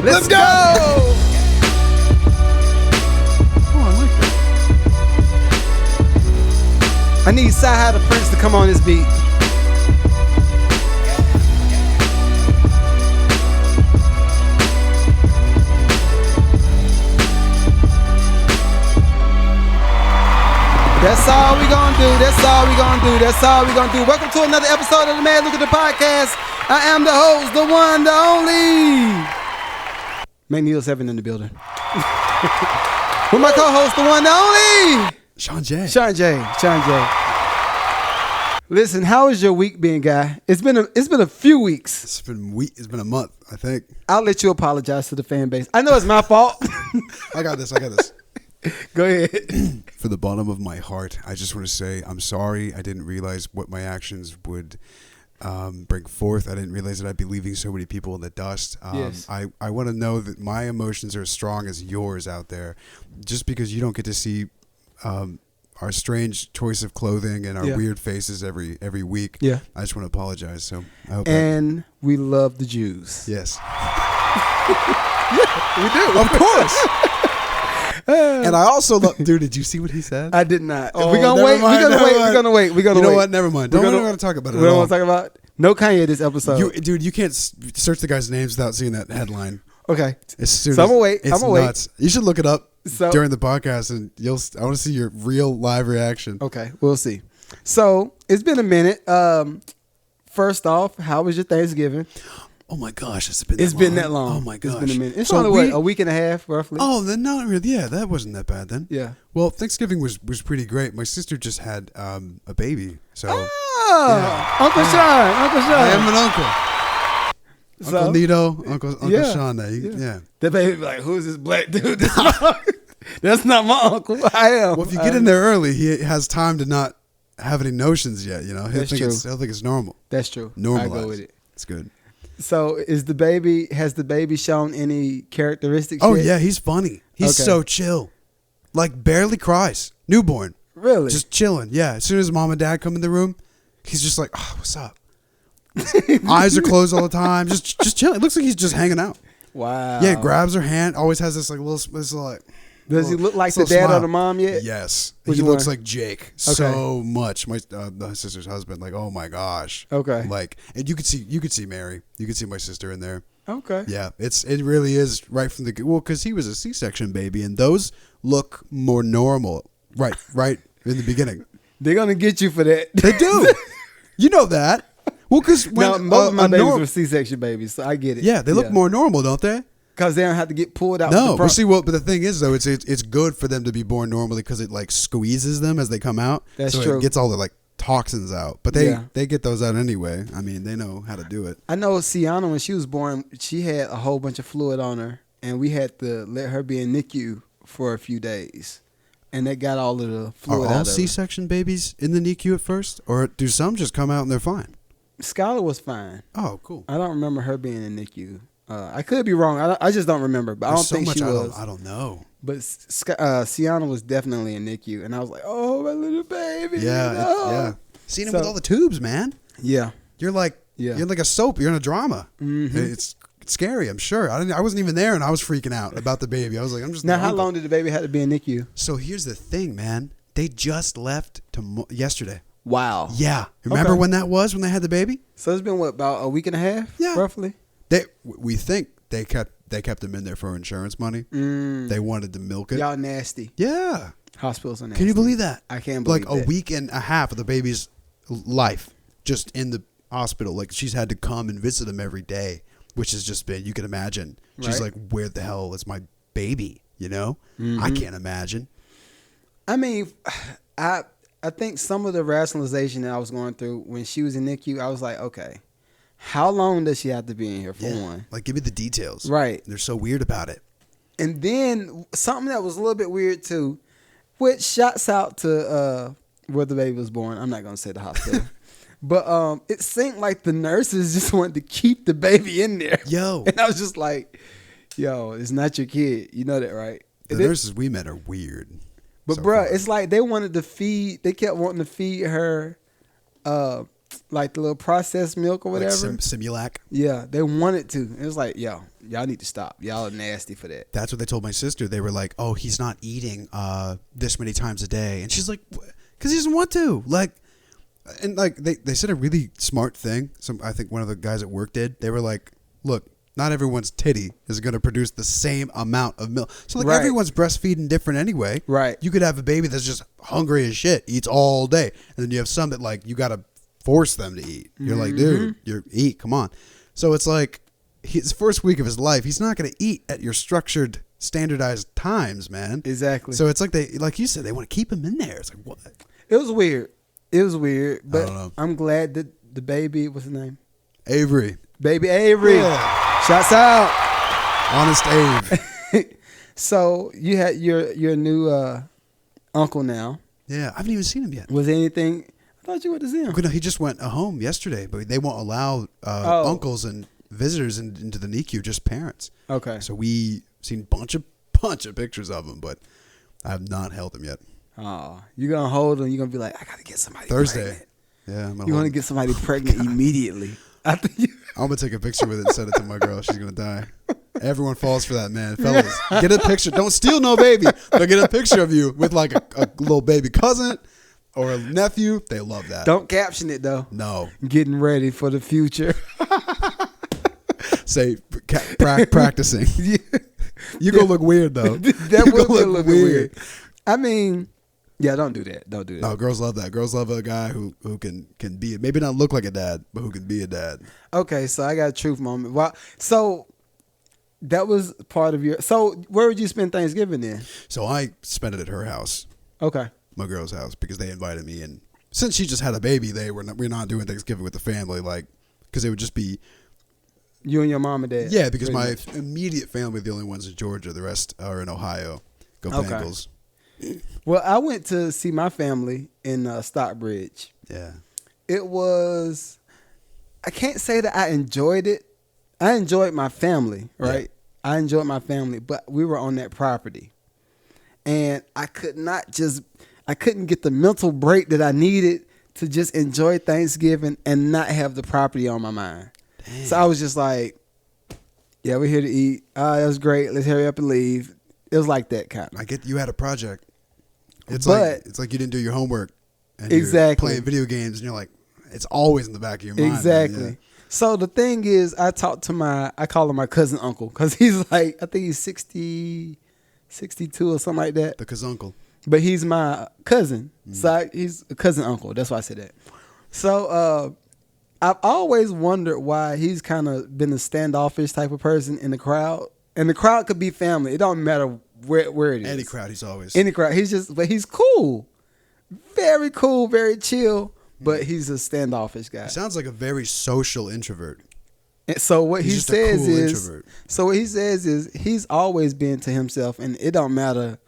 Let's go! Oh, I like that. I need Sci-Hi the Prince to come on this beat. That's all we gonna do. That's all we gonna do. That's all we gonna do. Welcome to another episode of the Man Lucrative Podcast. I am the host, the one, the only. McNeil 7 in the building. With my co-host, the one, the only. Sean J. Sean J. Listen, how has your week been, guy? It's been a few weeks. It's been a month, I think. I'll let you apologize to the fan base. I know it's my fault. I got this. Go ahead. For the bottom of my heart, I just want to say I'm sorry. I didn't realize what my actions would bring forth. I didn't realize that I'd be leaving so many people in the dust. Yes. I want to know that my emotions are as strong as yours out there. Just because you don't get to see our strange choice of clothing and our weird faces every week. Yeah. I just want to apologize. So I hope. And we love the Jews. Yes. We do. Of course. And I also love. Dude, did you see what he said? I did not. Oh, We're gonna wait. We're gonna wait. You know what? Never mind. We're not gonna talk about it. We don't want to talk about no Kanye this episode. Dude, you can't search the guy's names without seeing that headline. Okay. So I'm gonna wait. It's nuts. You should look it up during the podcast, and I want to see your real live reaction. Okay, we'll see. So it's been a minute. First off, how was your Thanksgiving? Oh my gosh, it's been that long. Oh my gosh, it's been a minute. It's only a week and a half, roughly. Oh, then not really. Yeah, that wasn't that bad then. Yeah. Well, Thanksgiving was pretty great. My sister just had a baby, so. Uncle Sean. I am an uncle. So, Uncle Nito, Uncle Sean. Yeah. The baby be like, who's this black dude? That's not my uncle. I am. Well, if you get in there early, he has time to not have any notions yet. You know, he'll That's think true. he'll think it's normal. That's true. Normalized. I go with it. It's good. So has the baby shown any characteristics Oh yet? yeah, he's funny. He's so chill. Like barely cries. Newborn. Really? Just chilling. Yeah. As soon as mom and dad come in the room, he's just like, oh, what's up? Eyes are closed all the time. Just chilling. It looks like he's just hanging out. Wow. Yeah, grabs her hand. Always has this like little like. Does he look like the dad or the mom yet? Yes. Which he one? looks like Jake so much. My sister's husband. Like, oh my gosh. Okay. Like, and you could see Mary. You could see my sister in there. Okay. Yeah, it really is right from the because he was a C-section baby, and those look more normal. Right in the beginning. They're gonna get you for that. They do. You know that. Well, because both of my babies were C-section babies, so I get it. Yeah, they look more normal, don't they? Because they don't have to get pulled out. No, but but the thing is though, it's good for them to be born normally because it like squeezes them as they come out. That's so true. It gets all the like toxins out, but they get those out anyway. I mean, they know how to do it. I know Sienna, when she was born, she had a whole bunch of fluid on her, and we had to let her be in NICU for a few days, and they got all of the fluid out Are all of her. C-section babies in the NICU at first, or do some just come out and they're fine? Skylar was fine. Oh, cool. I don't remember her being in NICU. I could be wrong. I just don't remember, but I don't think she was. I don't know. But Sienna was definitely in NICU, and I was like, "Oh, my little baby!" Yeah, no. Seeing it with all the tubes, man. Yeah, you're like a soap. You're in a drama. Mm-hmm. It's scary. I'm sure. I wasn't even there, and I was freaking out about the baby. I was like, I'm just now. How long did the baby have to be in NICU? So here's the thing, man. They just left yesterday. Wow. Yeah. Remember when that was when they had the baby? So it's been about a week and a half? Yeah. Roughly? We think they kept them in there for insurance money. They wanted to milk it. Y'all nasty. Yeah. Hospitals are nasty. Can you believe that? I can't believe that. Like a week and a half of the baby's life just in the hospital. Like she's had to come and visit him every day, which has just been, you can imagine. She's like, where the hell is my baby? You know? Mm-hmm. I can't imagine. I mean, I think some of the rationalization that I was going through when she was in NICU, I was like, okay, how long does she have to be in here for one? Like, give me the details. Right. They're so weird about it. And then something that was a little bit weird too, which shouts out to where the baby was born. I'm not going to say the hospital. But it seemed like the nurses just wanted to keep the baby in there. Yo. And I was just like, yo, it's not your kid. You know that, right? The nurses we met are weird. But, bruh, it's like they kept wanting to feed her like the little processed milk or whatever. Like Simulac. Yeah, they wanted to. It was like, yo, y'all need to stop. Y'all are nasty for that. That's what they told my sister. They were like, "Oh, he's not eating this many times a day," and she's like, "Because he doesn't want to." Like, and like they said a really smart thing. I think one of the guys at work did. They were like, "Look, not everyone's titty is going to produce the same amount of milk. So like everyone's breastfeeding different anyway. Right. You could have a baby that's just hungry as shit, eats all day, and then you have some that like you got to force them to eat. You're like, dude, you eat, come on. So it's like his first week of his life, he's not going to eat at your structured, standardized times, man. Exactly. So it's like like you said, they want to keep him in there. It's like, what? It was weird. It was weird, I but don't know. I'm glad that the baby, what's his name? Avery. Baby Avery. Yeah. Shouts out. Honest Abe. So you had your new uncle now. Yeah, I haven't even seen him yet. Was there anything? I thought you went to see him. No, he just went home yesterday, but they won't allow uncles and visitors into the NICU, just parents. Okay. So we seen bunch of pictures of him, but I have not held him yet. Oh, you're gonna hold him. You're gonna be like, I gotta get somebody Thursday. pregnant. Yeah, You want to get somebody pregnant immediately. After you. I'm gonna take a picture with it and send it to my girl. She's gonna die. Everyone falls for that, man. Fellas, get a picture. Don't steal no baby, but get a picture of you with like a little baby cousin or a nephew. They love that. Don't caption it though. No. Getting ready for the future. Say practicing. Yeah. You gonna look weird though. That You would gonna be a little bit weird. I mean, yeah, don't do that. Don't do that. No, girls love that. Girls love a guy who can be, maybe not look like a dad, but who can be a dad. Okay, so I got a truth moment. Wow. So that was part of your. So where would you spend Thanksgiving then? So I spent it at her house, Okay. my girl's house, because they invited me, and since she just had a baby, we're not doing Thanksgiving with the family, like, because it would just be. You and your mom and dad. Yeah, because my much. immediate family are the only ones in Georgia. The rest are in Ohio. Go Okay. Bengals. Well, I went to see my family in Stockbridge. Yeah. It was. I can't say that I enjoyed it. I enjoyed my family, right? Yeah. I enjoyed my family, but we were on that property, and I couldn't get the mental break that I needed to just enjoy Thanksgiving and not have the property on my mind. Dang. So I was just like, yeah, we're here to eat. That was great. Let's hurry up and leave. It was like that kind of. I get you had a project. It's but, like you didn't do your homework. And exactly. You're playing video games and you're like, it's always in the back of your mind. Exactly. Yeah. So the thing is, I call him my cousin uncle because he's like, I think he's 60, 62 or something like that. The cousin-uncle. But he's my cousin. So he's a cousin uncle. That's why I said that. So I've always wondered why he's kind of been a standoffish type of person in the crowd. And the crowd could be family. It don't matter where it is. Any crowd, he's always. Any crowd. But he's cool. Very cool, very chill. But he's a standoffish guy. He sounds like a very social introvert. And so what he's he just says a cool is, introvert. So what he says is he's always been to himself, and it don't matter.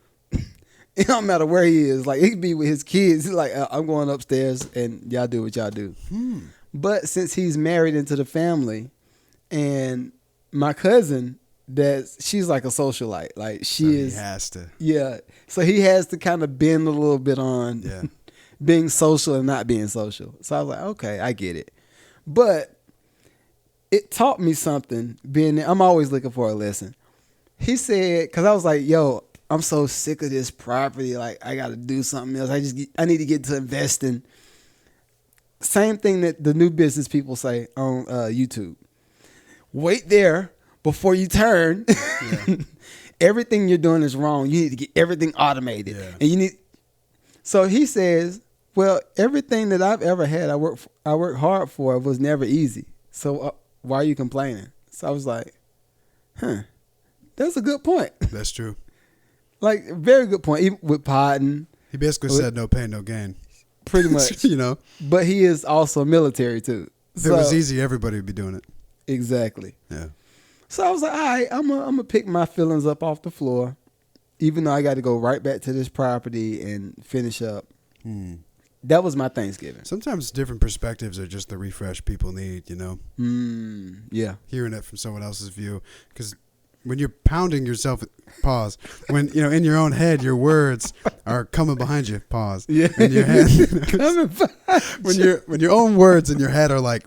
It don't matter where he is. Like he could be with his kids. He's like, I'm going upstairs, and y'all do what y'all do. But since he's married into the family, and my cousin, she's like a socialite. Like she is. He has to. Yeah. So he has to kind of bend a little bit on being social and not being social. So I was like, okay, I get it. But it taught me something being there. I'm always looking for a lesson. He said, because I was like, yo, I'm so sick of this property. Like, I got to do something else. I need to get to investing. Same thing that the new business people say on YouTube. Wait there before you turn. Yeah. Everything you're doing is wrong. You need to get everything automated. Yeah. And you need. So he says, well, everything that I've ever had, I worked hard for, was never easy. So why are you complaining? So I was like, that's a good point. That's true. Like, very good point. Even with Podden. He basically said no pain, no gain. Pretty much. You know. But he is also military, too. If it was easy, everybody would be doing it. Exactly. Yeah. So I was like, all right, I'm going to pick my feelings up off the floor, even though I got to go right back to this property and finish up. That was my Thanksgiving. Sometimes different perspectives are just the refresh people need, you know? Yeah. Hearing it from someone else's view. Because when you're pounding yourself, pause. When in your own head, your words are coming behind you. Pause. Yeah. In your head, Coming behind when your own words in your head are like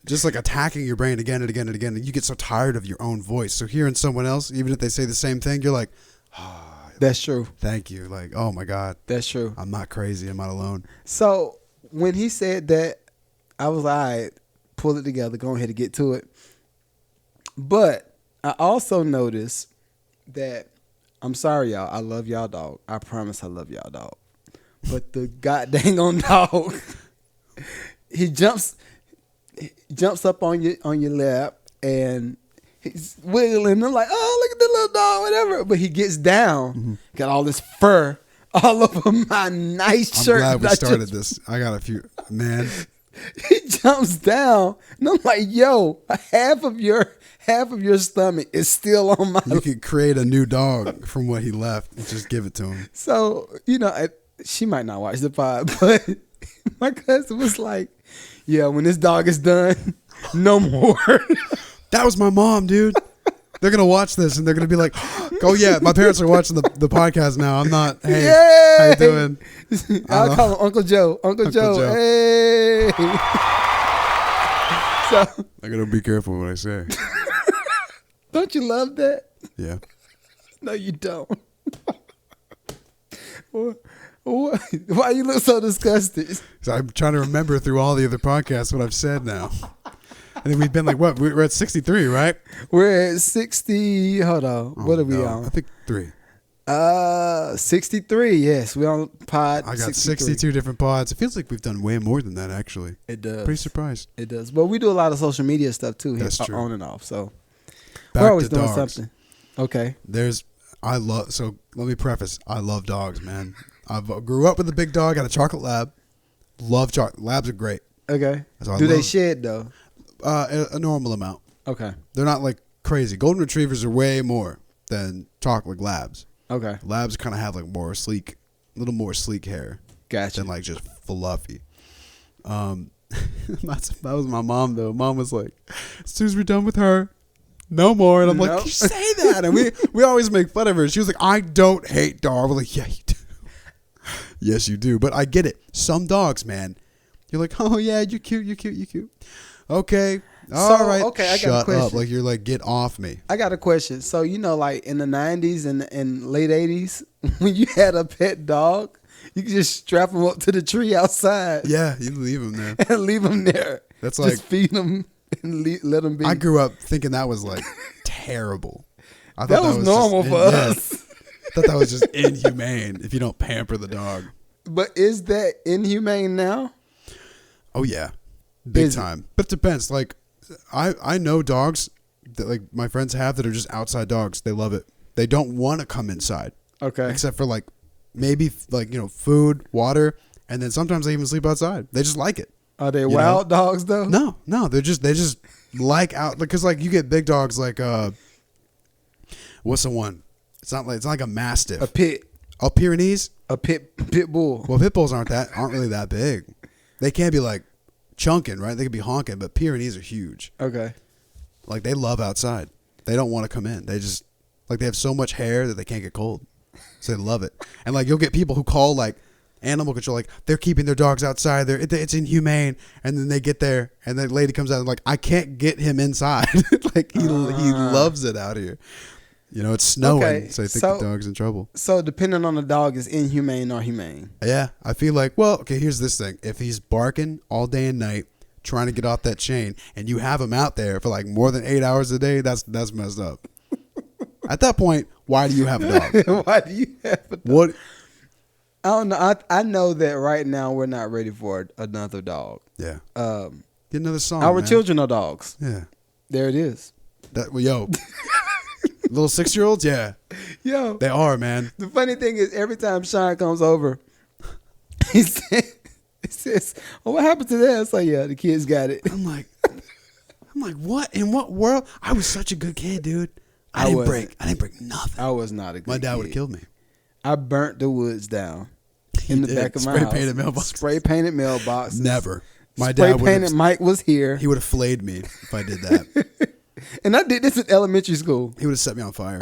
just like attacking your brain again and again and again, and you get so tired of your own voice. So hearing someone else, even if they say the same thing, you're like, That's true. thank you. Like, oh my God, That's true. I'm not crazy. I'm not alone. So when he said that, I was like, all right, pull it together, go ahead and get to it. But I also noticed that, I'm sorry, y'all. I love y'all dog. I promise I love y'all dog. But the goddamn on dog, he jumps up on your lap and he's wiggling. I'm like, oh, look at the little dog, whatever. But he gets down, got all this fur all over my nice I'm shirt. glad we started this. I got a few, man. He jumps down, and I'm like, yo, half of your stomach is still on my. You could create a new dog from what he left and just give it to him. So, she might not watch the pod, but my cousin was like, yeah, when this dog is done, no more. That was my mom, dude. They're going to watch this and they're going to be like, oh, yeah, my parents are watching the podcast now. I'm not, hey, Yay! how you doing? I'll call him Uncle Joe. Uncle Joe. Joe. Hey. So, I got to be careful what I say. don't you love that? Yeah. No, you don't. Why you look so disgusted? So I'm trying to remember through all the other podcasts what I've said now. And then we've been like, what? We're at 63, right? We're at 60. Hold on. What are we on? I think 3. 63. Yes, we're on pod. I got 63. 62 different pods. It feels like we've done way more than that, actually. It does. Pretty surprised. It does. But we do a lot of social media stuff too. That's true. On and off. So Back we're always to doing dogs. something. Okay. So let me preface. I love dogs, man. I grew up with a big dog. Got a chocolate lab. Love chocolate. Labs are great. Okay. So Do they shed though? A normal amount. Okay. They're not like crazy. Golden retrievers are way more than chocolate labs. Okay. Labs kind of have like more sleek, a little more sleek hair. Gotcha. Than like just fluffy. That was my mom though. Mom was like, as soon as we're done with her, no more. And I'm like, Nope. you say that? And we always make fun of her. She was like, I don't hate dogs. We're like, yeah, you do. Yes, you do. But I get it. Some dogs, man, you're like, oh yeah, you're cute, you're cute, you're cute. Okay. All right. Okay, I got a Shut question. up. Like you're like, get off me. I got a question. So like in the 90s and late 80s, when you had a pet dog, you could just strap him up to the tree outside. Yeah, you leave them there. And leave him there. That's just like feed him and let him be. I grew up thinking that was like terrible. I that thought was normal for us. I thought that was just inhumane if you don't pamper the dog. But is that inhumane now? Oh yeah, big Is it? time. But it depends. Like I know dogs that like my friends have that are just outside dogs. They love it. They don't want to come inside. Okay. Except for like maybe like food, water, and then sometimes they even sleep outside. They just like it. Are they wild dogs though? No, they just like out because like you get big dogs like what's the one? It's not like a mastiff. A pit. A Pyrenees? A pit bull. Well, pit bulls aren't really that big. They can't be like chunking, right? They can be honking, but Pyrenees are huge. Okay. Like they love outside. They don't want to come in. They just like they have so much hair that they can't get cold. So they love it. And like you'll get people who call like animal control, like they're keeping their dogs outside. It's inhumane. And then they get there and the lady comes out and like, I can't get him inside. Like he loves it out here. It's snowing, so I think the dog's in trouble. So depending on the dog is inhumane or humane. Yeah, I feel like, well, okay, here's this thing. If he's barking all day and night, trying to get off that chain, and you have him out there for like more than 8 hours a day, that's messed up. At that point, why do you have a dog? Why do you have a dog? What? I don't know. I know that right now we're not ready for another dog. Yeah. Get another song, Our man. children are dogs. Yeah. There it is. Yo. Little 6-year-olds, yeah. Yo. They are, man. The funny thing is every time Sean comes over, he says, well, what happened to that? It's like, yeah, the kids got it. I'm like, what? In what world? I was such a good kid, dude. I didn't break nothing. I was not a good kid. My dad would have killed me. I burnt the woods down in the back of my house. Spray-painted mailbox. Spray-painted mailboxes. Never. My dad would Spray-painted Mike was here. He would have flayed me if I did that. And I did this in elementary school. He would have set me on fire.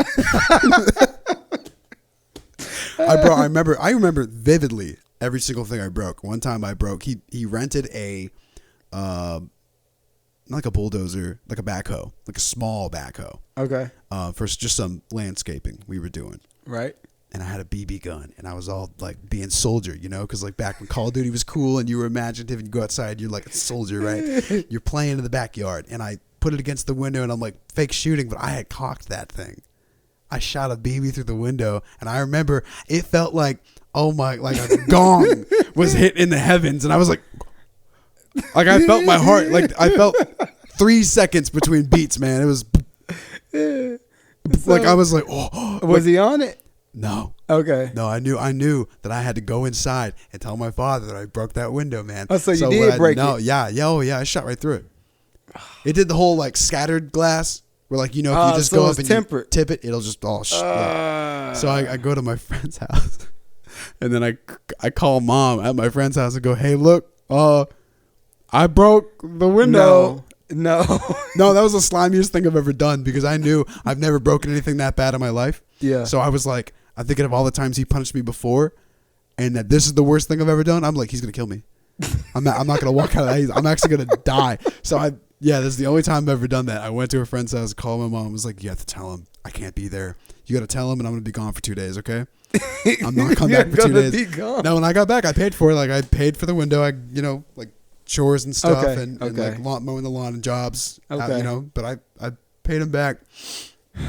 I remember vividly every single thing I broke. One time I broke. He rented a, not like a bulldozer, like a backhoe, like a small backhoe. Okay. For just some landscaping we were doing. Right. And I had a BB gun, and I was all like being soldier, you know, because like back when Call of Duty was cool, and you were imaginative, and you go outside, you're like a soldier, right? You're playing in the backyard, and I put it against the window, and I'm like fake shooting, but I had cocked that thing. I shot a BB through the window, and I remember it felt like, oh my, like a gong was hit in the heavens, and I was like I felt my heart, like I felt 3 seconds between beats, man. It was like I was like, oh. Was he on it? No. Okay. No, I knew that I had to go inside and tell my father that I broke that window, man. Oh, so you did break it? No, yeah, I shot right through it. It did the whole like scattered glass where like, you know, if you just go up and you tip it, it'll just all yeah. So I go to my friend's house and then I call mom at my friend's house and go, hey, look, I broke the window. No, that was the slimiest thing I've ever done because I knew I've never broken anything that bad in my life. Yeah. So I was like, I'm thinking of all the times he punched me before and that this is the worst thing I've ever done. I'm like, he's going to kill me. I'm not going to walk out of that. I'm actually going to die. So this is the only time I've ever done that. I went to a friend's house, called my mom, and was like, you have to tell him I can't be there. You got to tell him and I'm going to be gone for 2 days, okay? I'm not coming back for 2 days. Be gone. No, when I got back, I paid for it. Like I paid for the window. I, you know, like chores and stuff and like mowing the lawn and jobs, you know, but I paid him back.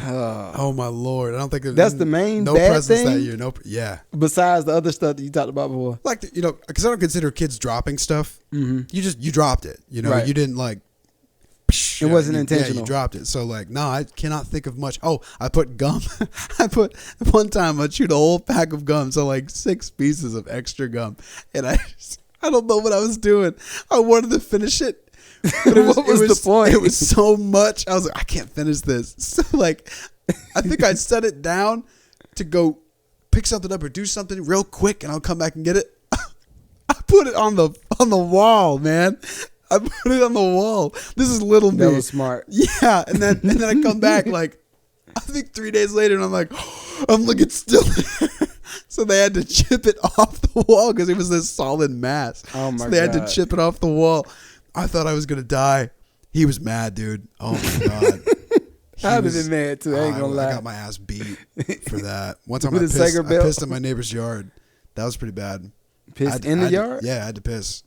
Oh my Lord. I don't think that's the main no bad presents thing? that year. Nope. Yeah. Besides the other stuff that you talked about before. Like, you know, because I don't consider kids dropping stuff. Mm-hmm. You dropped it, you know, right. You didn't like, it wasn't intentional. Yeah, you dropped it. So like, no, I cannot think of much. Oh, I put gum. One time I chewed a whole pack of gum. So like 6 pieces of extra gum. And I don't know what I was doing. I wanted to finish it. But what was the point? It was so much. I was like, I can't finish this. So like, I think I set it down to go pick something up or do something real quick, and I'll come back and get it. I put it on the wall, man. I put it on the wall. This is little me. That was smart. Yeah, and then I come back like I think 3 days later, and I'm like, I'm looking still there. So they had to chip it off the wall because it was this solid mass. Oh my god! So they had to chip it off the wall. I thought I was gonna die. He was mad, dude. Oh my god. I would have been mad too. I ain't gonna lie. I got my ass beat for that. One time I pissed in my neighbor's yard. That was pretty bad. Pissed in the yard? Yeah, I had to piss.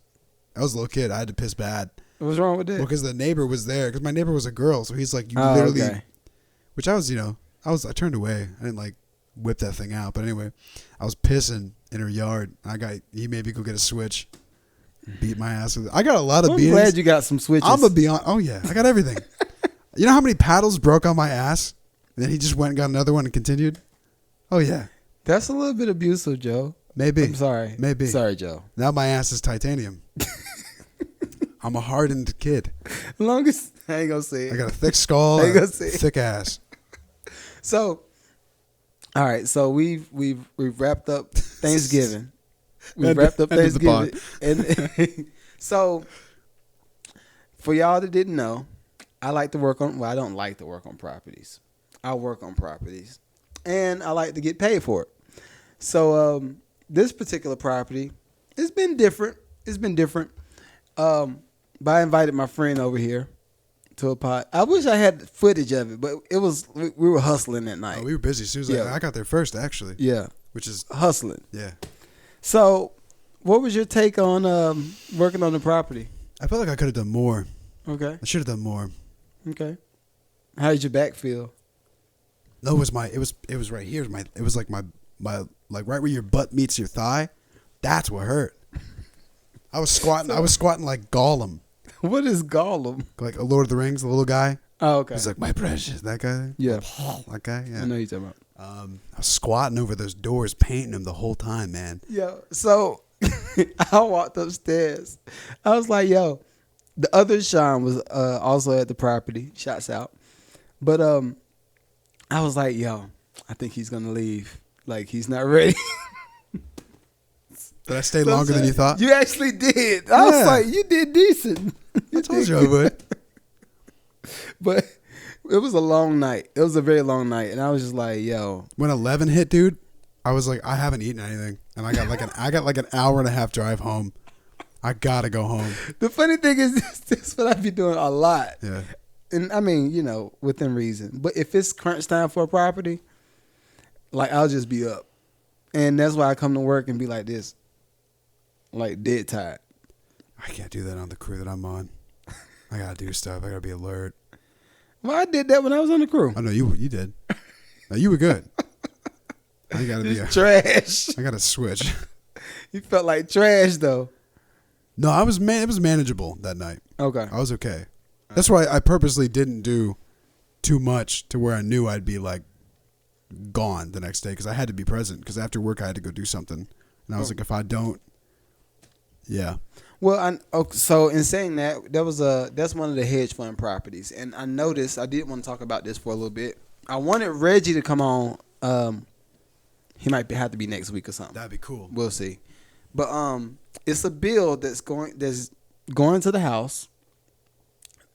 I was a little kid. I had to piss bad. What's wrong with that? Well, because the neighbor was there. Because my neighbor was a girl, so he's like, you literally. Okay. Which I was, you know, I turned away. I didn't like whip that thing out. But anyway, I was pissing in her yard. He made me go get a switch. Beat my ass with it. I got a lot of beatings. I'm glad you got some switches. I'm gonna be on. Oh yeah, I got everything. You know how many paddles broke on my ass? And then he just went and got another one and continued. Oh yeah, that's a little bit abusive, Joe. Maybe. I'm sorry. Maybe. Sorry, Joe. Now my ass is titanium. I'm a hardened kid. As long as I ain't gonna say it. I got a thick skull. I ain't gonna say it. Thick ass. So, all right. So we've wrapped up Thanksgiving. We've wrapped up Thanksgiving, and so for y'all that didn't know, I like to work on. Well, I don't like to work on properties. I work on properties, and I like to get paid for it. So this particular property, it's been different. But I invited my friend over here to a pot. I wish I had footage of it, but we were hustling that night. Oh, we were busy. As soon as I got there first, actually. Yeah, which is hustling. Yeah. So, what was your take on working on the property? I felt like I could have done more. Okay. I should have done more. Okay. How did your back feel? No, it was right here. It was like my like right where your butt meets your thigh. That's what hurt. I was squatting. I was squatting like Gollum. What is Gollum? Like a Lord of the Rings, the little guy. Oh, okay. He's like, my precious. That guy. Yeah. That guy. Yeah. I know you're talking about. I was squatting over those doors, painting them the whole time, man. Yeah. So I walked upstairs. I was like, yo, the other Sean was also at the property. Shots out. But I was like, yo, I think he's gonna leave. Like he's not ready. Did I stay longer than you thought? You actually did. I was like, you did decent. I told you I would. But It was a long night. It was a very long night, and I was just like, "Yo." When 11 hit, dude, I was like, I haven't eaten anything, and I got like an hour and a half drive home. I gotta go home. The funny thing is, this is what I be doing a lot. Yeah. And I mean, within reason. But if it's crunch time for a property, like I'll just be up, and that's why I come to work and be like this, like dead tired. I can't do that on the crew that I'm on. I gotta do stuff. I gotta be alert. Well, I did that when I was on the crew. I know you did. No, you were good. I gotta be trash. I gotta switch. You felt like trash though. No, it was manageable that night. Okay. I was okay. That's why I purposely didn't do too much to where I knew I'd be like gone the next day because I had to be present because after work I had to go do something. And I was like, if I don't, yeah. Well, so in saying that, that's one of the hedge fund properties. And I noticed, I did want to talk about this for a little bit. I wanted Reggie to come on. He might have to be next week or something. That'd be cool. We'll see. But it's a bill that's going to the House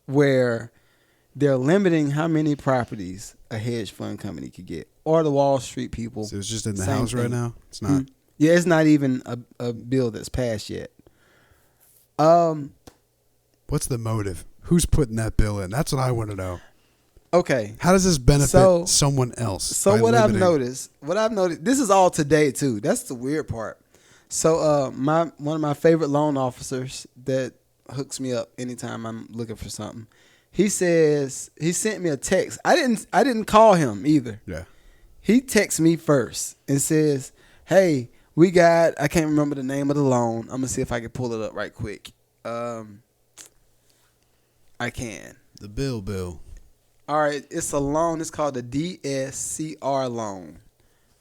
where they're limiting how many properties a hedge fund company could get, or the Wall Street people. So it's just in the House right now? It's not? Yeah, it's not even a bill that's passed yet. What's the motive? Who's putting that bill in? That's what I want to know. Okay. How does this benefit someone else? So I've noticed, this is all today too. That's the weird part. So one of my favorite loan officers that hooks me up anytime I'm looking for something. He says he sent me a text. I didn't call him either. Yeah. He texts me first and says, "Hey, we got," I can't remember the name of the loan. I'm gonna see if I can pull it up right quick. I can. The bill. All right, it's a loan. It's called the DSCR loan,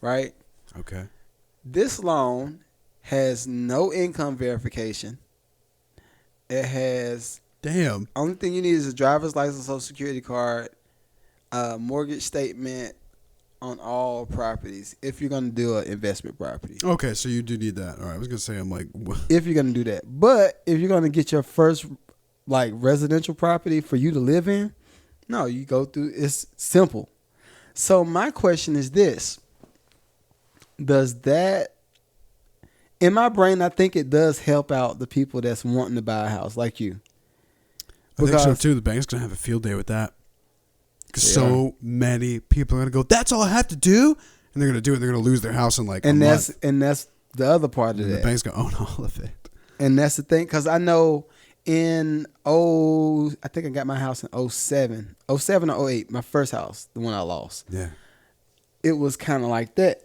right? Okay. This loan has no income verification. It has only thing you need is a driver's license, social security card, mortgage statement on all properties. If you're gonna do an investment property. Okay, so you do need that. All right, I was gonna say I'm like, what? If you're gonna do that, but if you're gonna get your first like residential property for you to live in, no, you go through. It's simple. So my question is this: does that? In my brain, I think it does help out the people that's wanting to buy a house like you. I think so too. The bank's going to have a field day with that. Because so many people are going to go, that's all I have to do? And they're going to do it. They're going to lose their house in like a month. And that's the other part of that. The bank's going to own all of it. And that's the thing. Because I know I think I got my house in 07 or 08, my first house, the one I lost. Yeah. It was kind of like that.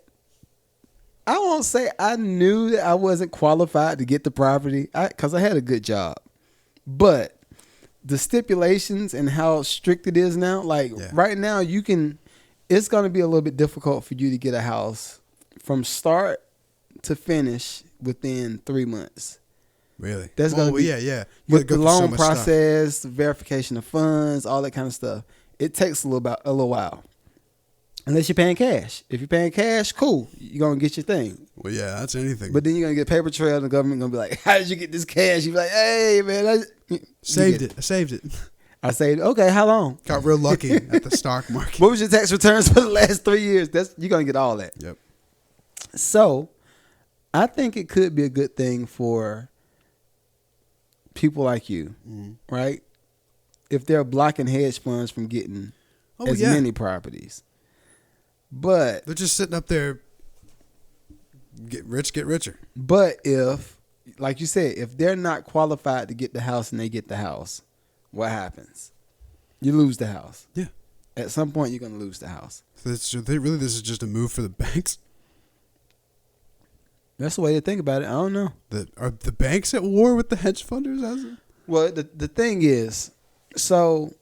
I won't say I knew that I wasn't qualified to get the property because I had a good job. But the stipulations and how strict it is now, right now it's going to be a little bit difficult for you to get a house from start to finish within 3 months. Really? That's going to be, yeah. With the loan process, the verification of funds, all that kind of stuff. It takes a little while. Unless you're paying cash. If you're paying cash, cool. You're going to get your thing. Well, yeah, that's anything. But then you're going to get a paper trail and the government going to be like, how did you get this cash? You're like, hey, man. I saved it. I saved it. Okay, how long? Got real lucky at the stock market. What was your tax returns for the last 3 years? You're going to get all that. Yep. So, I think it could be a good thing for people like you, right? If they're blocking hedge funds from getting many properties. But they're just sitting up there, get rich, get richer. But if, like you said, if they're not qualified to get the house and they get the house, what happens? You lose the house. Yeah. At some point, you're going to lose the house. So this is just a move for the banks? That's the way to think about it. I don't know. Are the banks at war with the hedge funders? Well, the thing is, so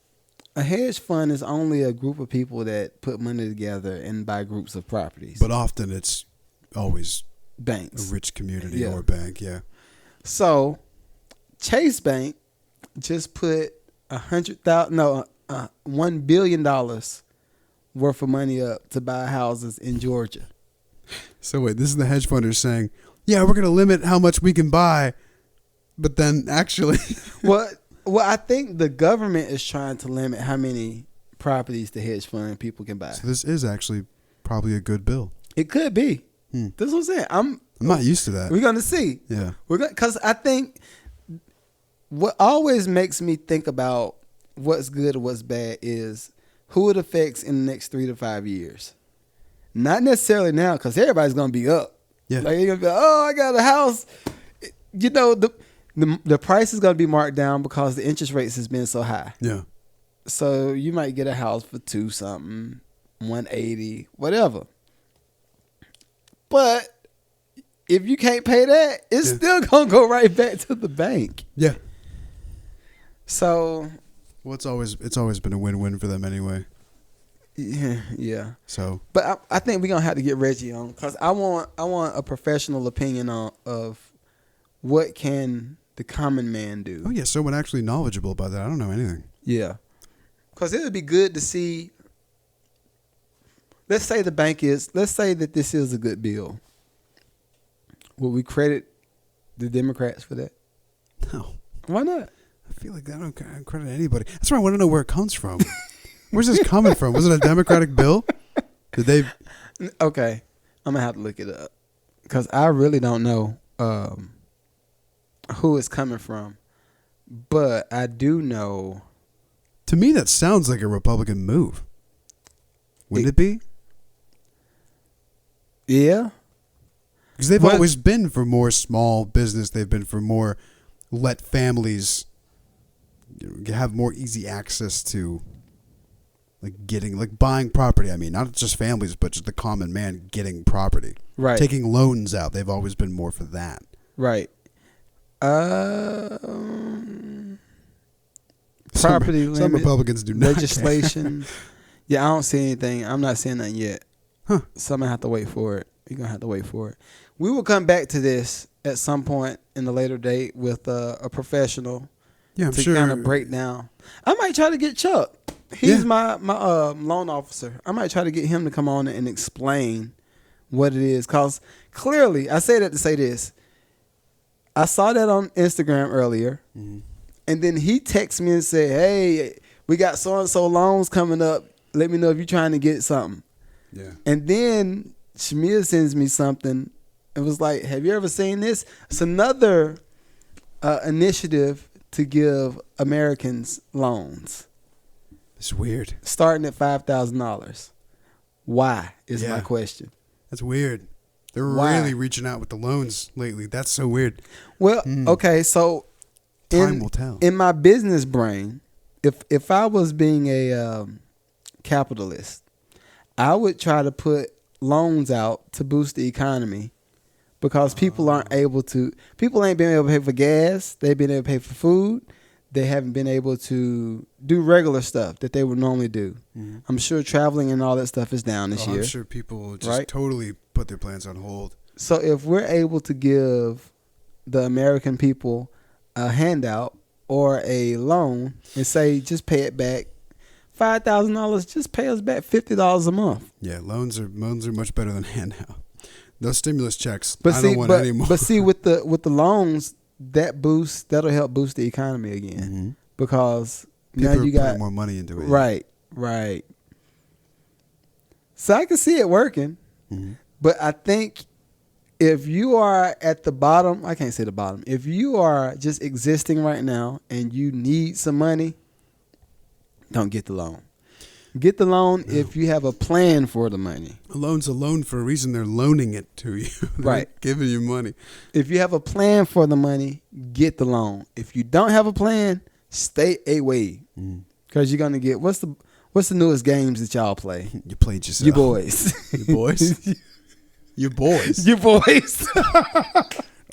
a hedge fund is only a group of people that put money together and buy groups of properties. But often it's always banks, a rich community or bank, yeah. So Chase Bank just put $1 billion worth of money up to buy houses in Georgia. So wait, this is the hedge funders saying, yeah, we're going to limit how much we can buy, but then actually... Well, I think the government is trying to limit how many properties the hedge fund people can buy. So this is actually probably a good bill. It could be. That's what I'm saying. I'm not used to that. We're going to see. Yeah. Because I think what always makes me think about what's good or what's bad is who it affects in the next 3 to 5 years. Not necessarily now, because everybody's going to be up. Yeah. Like, you're going to be like, oh, I got a house. You know, the price is going to be marked down because the interest rates has been so high. Yeah. So you might get a house for 2 something, 180, whatever. But if you can't pay that, it's still going to go right back to the bank. Yeah. So, well, it's always been a win-win for them anyway. Yeah. So, but I think we're gonna have to get Reggie on because I want a professional opinion of what can the common man do. Oh yeah, someone actually knowledgeable about that. I don't know anything. Yeah, because it would be good to see. Let's say that this is a good bill. Will we credit the Democrats for that? No. Why not? I feel like I don't credit anybody. That's why I want to know where it comes from. Where's this coming from? Was it a Democratic bill? Did they? Okay, I'm gonna have to look it up because I really don't know who it's coming from, but I do know. To me, that sounds like a Republican move. Wouldn't it be? Yeah, because they've always been for more small business. They've been for more let families have more easy access to. Like buying property. I mean, not just families, but just the common man getting property. Right. Taking loans out. They've always been more for that. Right. Property limit. Some Republicans do not. Legislation. Yeah, I don't see anything. I'm not seeing nothing yet. Huh. So I'm going to have to wait for it. You're going to have to wait for it. We will come back to this at some point in the later date with a professional. Yeah, I'm to sure. kind of break down. I might try to get Chuck. He's my loan officer. I might try to get him to come on and explain what it is. Because clearly, I say that to say this. I saw that on Instagram earlier. Mm-hmm. And then he texted me and said, hey, we got so-and-so loans coming up. Let me know if you're trying to get something. Yeah. And then Shamir sends me something. It was like, have you ever seen this? It's another initiative to give Americans loans. It's weird. Starting at $5,000. Why is my question. That's weird. They're really reaching out with the loans lately. That's so weird. Well, okay, so time will tell. In my business brain, if I was being a capitalist, I would try to put loans out to boost the economy because people ain't been able to pay for gas. They've been able to pay for food. They haven't been able to do regular stuff that they would normally do. Mm-hmm. I'm sure traveling and all that stuff is down this year. I'm sure people will just totally put their plans on hold. So if we're able to give the American people a handout or a loan and say, just pay it back, $5,000, just pay us back $50 a month. Yeah, loans are much better than handout. Those stimulus checks, I don't want any more. But see, with the loans, that'll help boost the economy again because people now you got more money into it. Right. So I can see it working, but I think if you are at the bottom, I can't say the bottom. If you are just existing right now and you need some money, don't get the loan. Get the loan if you have a plan for the money. A loan's a loan for a reason. They're loaning it to you. They're giving you money. If you have a plan for the money, get the loan. If you don't have a plan, stay away. Because you're going to get, what's the newest games that y'all play? You played yourself. You boys. You boys? You boys. You boys.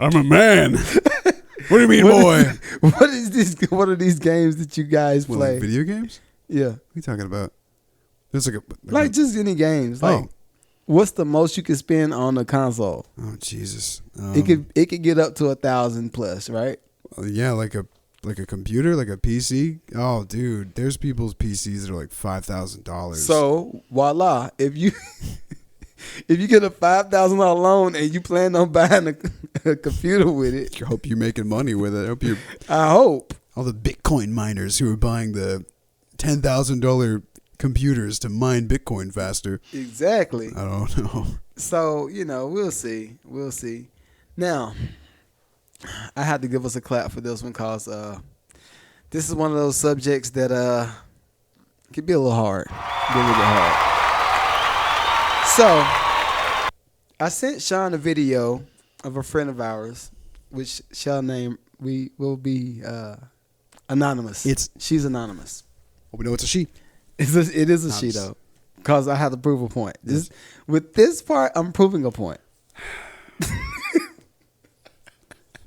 I'm a man. What do you mean, boy? What are these games that you guys play? Like video games? Yeah. What are you talking about? There's like just any games. Like, what's the most you can spend on a console? Oh Jesus! It could get up to 1,000 plus, right? Yeah, like a computer, like a PC. Oh, dude, there's people's PCs that are like $5,000. So voila, if you get a $5,000 loan and you plan on buying a computer with it, I hope you're making money with it. I hope all the Bitcoin miners who are buying the $10,000 computers to mine Bitcoin faster. Exactly. I don't know. So, we'll see. We'll see. Now, I had to give us a clap for this one because this is one of those subjects that could be a little hard. Be a little bit hard. So, I sent Sean a video of a friend of ours, which we will be anonymous. She's anonymous. Well, we know it's a she. It is a she, though, because I have to prove a point. Yes. With this part, I'm proving a point.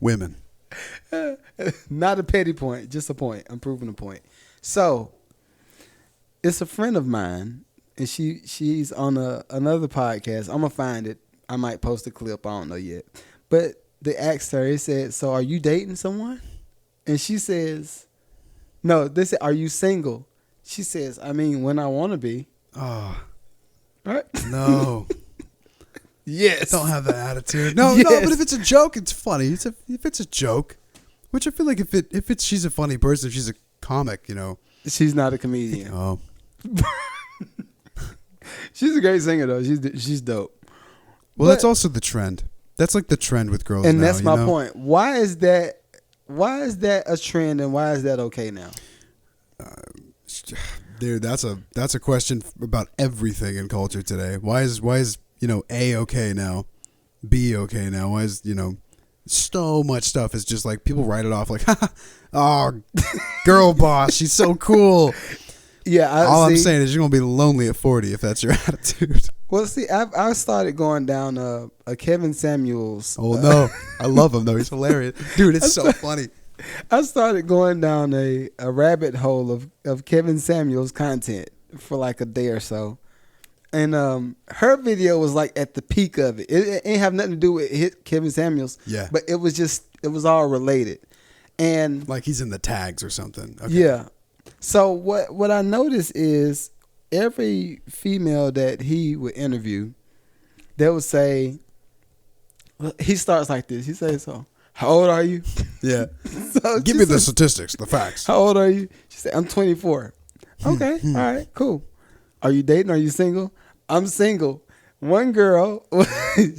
Women. Not a petty point, just a point. I'm proving a point. So, it's a friend of mine, and she's on another podcast. I'm going to find it. I might post a clip. I don't know yet. But they asked her, it said, so are you dating someone? And she says, no, they said, are you single? She says, I mean, when I want to be. Oh. Right? No. Yes. Don't have that attitude. No, Yes. no, but if it's a joke, it's funny. If it's a joke, which I feel like if she's a funny person, if she's a comic, She's not a comedian. Oh. She's a great singer, though. She's dope. Well, that's also the trend. That's like the trend with girls and now. That's my point. Why is that a trend, and why is that okay now? Dude, that's a question about everything in culture today. Why is A okay now, B okay now? Why is so much stuff is just like people write it off like, oh, girl boss, she's so cool. Yeah, I'm saying is you're gonna be lonely at 40 if that's your attitude. Well, see, I started going down a Kevin Samuels. Oh no, I love him though. He's hilarious, dude. It's so funny. I started going down a rabbit hole of Kevin Samuels content for like a day or so. And her video was like at the peak of it. It ain't have nothing to do with Kevin Samuels. Yeah. But it was all related. And like he's in the tags or something. Okay. Yeah. So what I noticed is every female that he would interview, they would say, well, he starts like this. He says, so, how old are you? Yeah. So give me the statistics, the facts. How old are you? She said, I'm 24. Okay. All right, cool. Are you dating? Are you single? I'm single. One girl,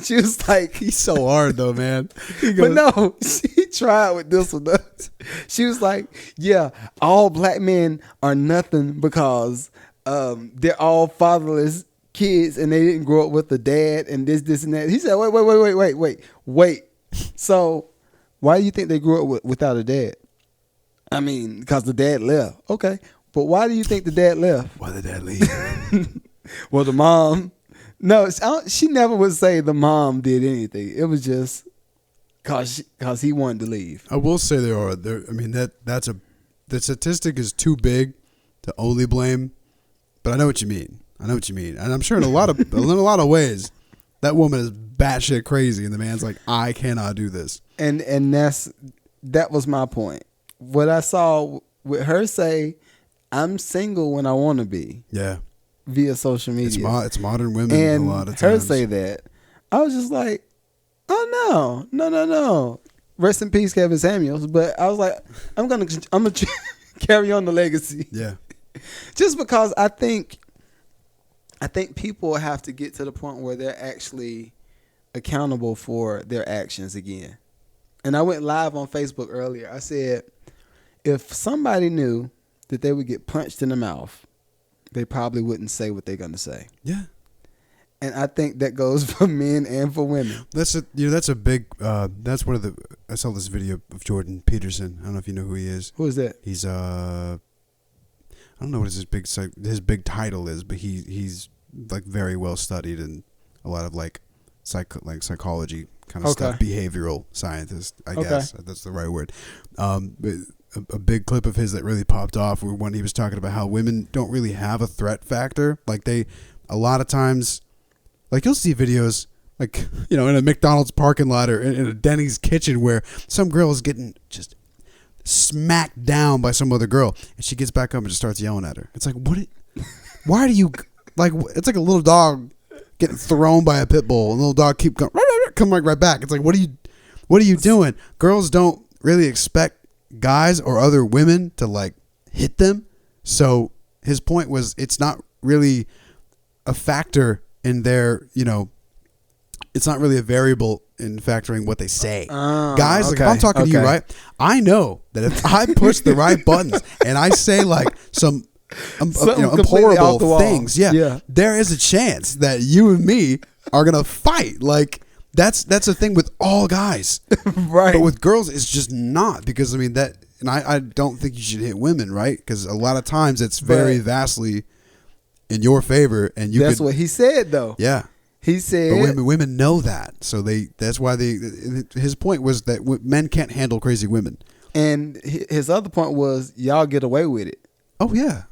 she was like, he's so hard though, man. But no, she tried with this one. She was like, yeah, all black men are nothing because they're all fatherless kids and they didn't grow up with a dad and this and that. He said, wait. So why do you think they grew up without a dad? I mean, because the dad left. Okay. But why do you think the dad left? Why did dad leave? Well, the mom. No, she never would say the mom did anything. It was just cause he wanted to leave. I will say I mean the statistic is too big to only blame, but I know what you mean. And I'm sure in a lot of ways, that woman is batshit crazy, and the man's like, I cannot do this. And that was my point. What I saw with her say, I'm single when I want to be. Yeah. Via social media. It's modern women and a lot of times. Her say that. I was just like, oh no. Rest in peace, Kevin Samuels. But I was like, I'm gonna carry on the legacy. Yeah. Just because I think people have to get to the point where they're actually accountable for their actions again. And I went live on Facebook earlier. I said, if somebody knew that they would get punched in the mouth, they probably wouldn't say what they're going to say. Yeah. And I think that goes for men and for women. That's a big, that's one of the, I saw this video of Jordan Peterson. I don't know if you know who he is. Who is that? He's, I don't know what his big title is, but he's like very well studied and a lot of like psychology kind of stuff, behavioral scientist, I guess. That's the right word. But a big clip of his that really popped off when he was talking about how women don't really have a threat factor. Like a lot of times, like you'll see videos like, in a McDonald's parking lot or in a Denny's kitchen where some girl is getting just smacked down by some other girl and she gets back up and just starts yelling at her. It's like, why do you, like, it's like a little dog getting thrown by a pit bull and the little dog keep going, come right back. It's like, what are you doing? Girls don't really expect guys or other women to like hit them. So his point was it's not really a factor in their, it's not really a variable in factoring what they say. Guys, like if I'm talking to you, right, I know that if I push the right buttons and I say like some horrible things, there is a chance that you and me are gonna fight. Like that's a thing with all guys, right? But with girls, it's just not, because I mean that, and I don't think you should hit women, right? Because a lot of times it's very vastly in your favor, and that's what he said though. Yeah. He said, but women know that, so that's why his point was that men can't handle crazy women. And his other point was, y'all get away with it. Oh yeah.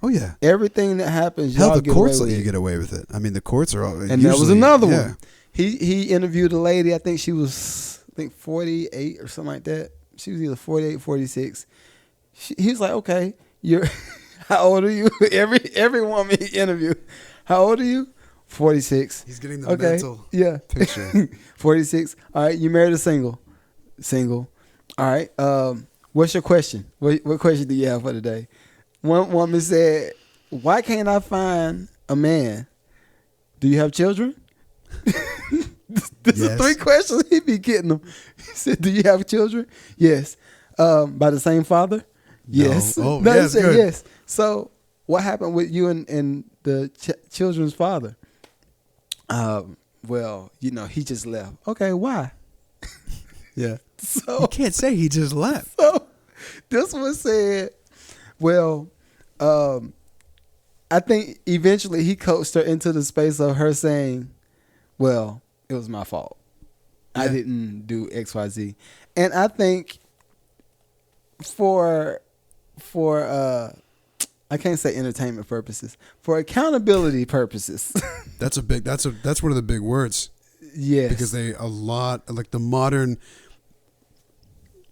Everything that happens, y'all the get courts away let with you get away with it. I mean, the courts are all. And there was another one. He interviewed a lady. I think she was 48 or something like that. She was either 48, 46. He was like, okay, you're how old are you? Every woman he interviewed, how old are you? 46. He's getting the mental picture. 46. All right, you married a single. All right. What's your question? What question do you have for today? One woman said, why can't I find a man? Do you have children? This is 3 questions he be getting them. He said, do you have children? Yes. By the same father? Yes. No, he said good. Yes. So what happened with you and the children's father? Well, he just left. Okay, why? Yeah. So you can't say he just left. So this one said, well, I think eventually he coached her into the space of her saying, well, it was my fault. I didn't do X, Y, Z. And I think for I can't say entertainment purposes, for accountability purposes. That's one of the big words. Yes. Because the modern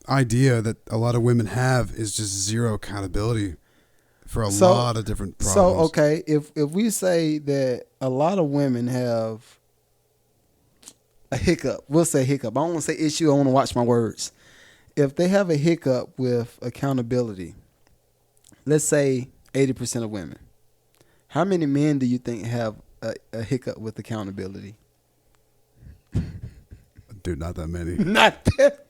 idea that a lot of women have is just zero accountability for a lot of different problems. So, okay, if we say that a lot of women have a hiccup, we'll say hiccup. I don't want to say issue. I want to watch my words. If they have a hiccup with accountability, let's say 80% of women, how many men do you think have a hiccup with accountability? Dude, not that many. Not that.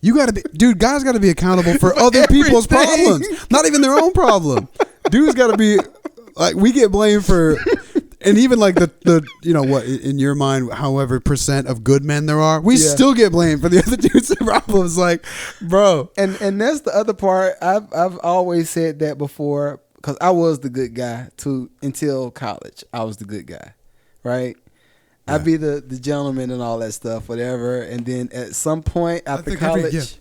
You gotta be, dude. Guys gotta be accountable for other people's problems, not even their own problem. Dudes gotta be like, we get blamed for, and even like the what in your mind, however percent of good men there are, we still get blamed for the other dudes' problems. Like, bro, and that's the other part. I've always said that before, because I was the good guy too until college. I was the good guy, right? Yeah. I'd be the gentleman and all that stuff, whatever. And then at some point after college,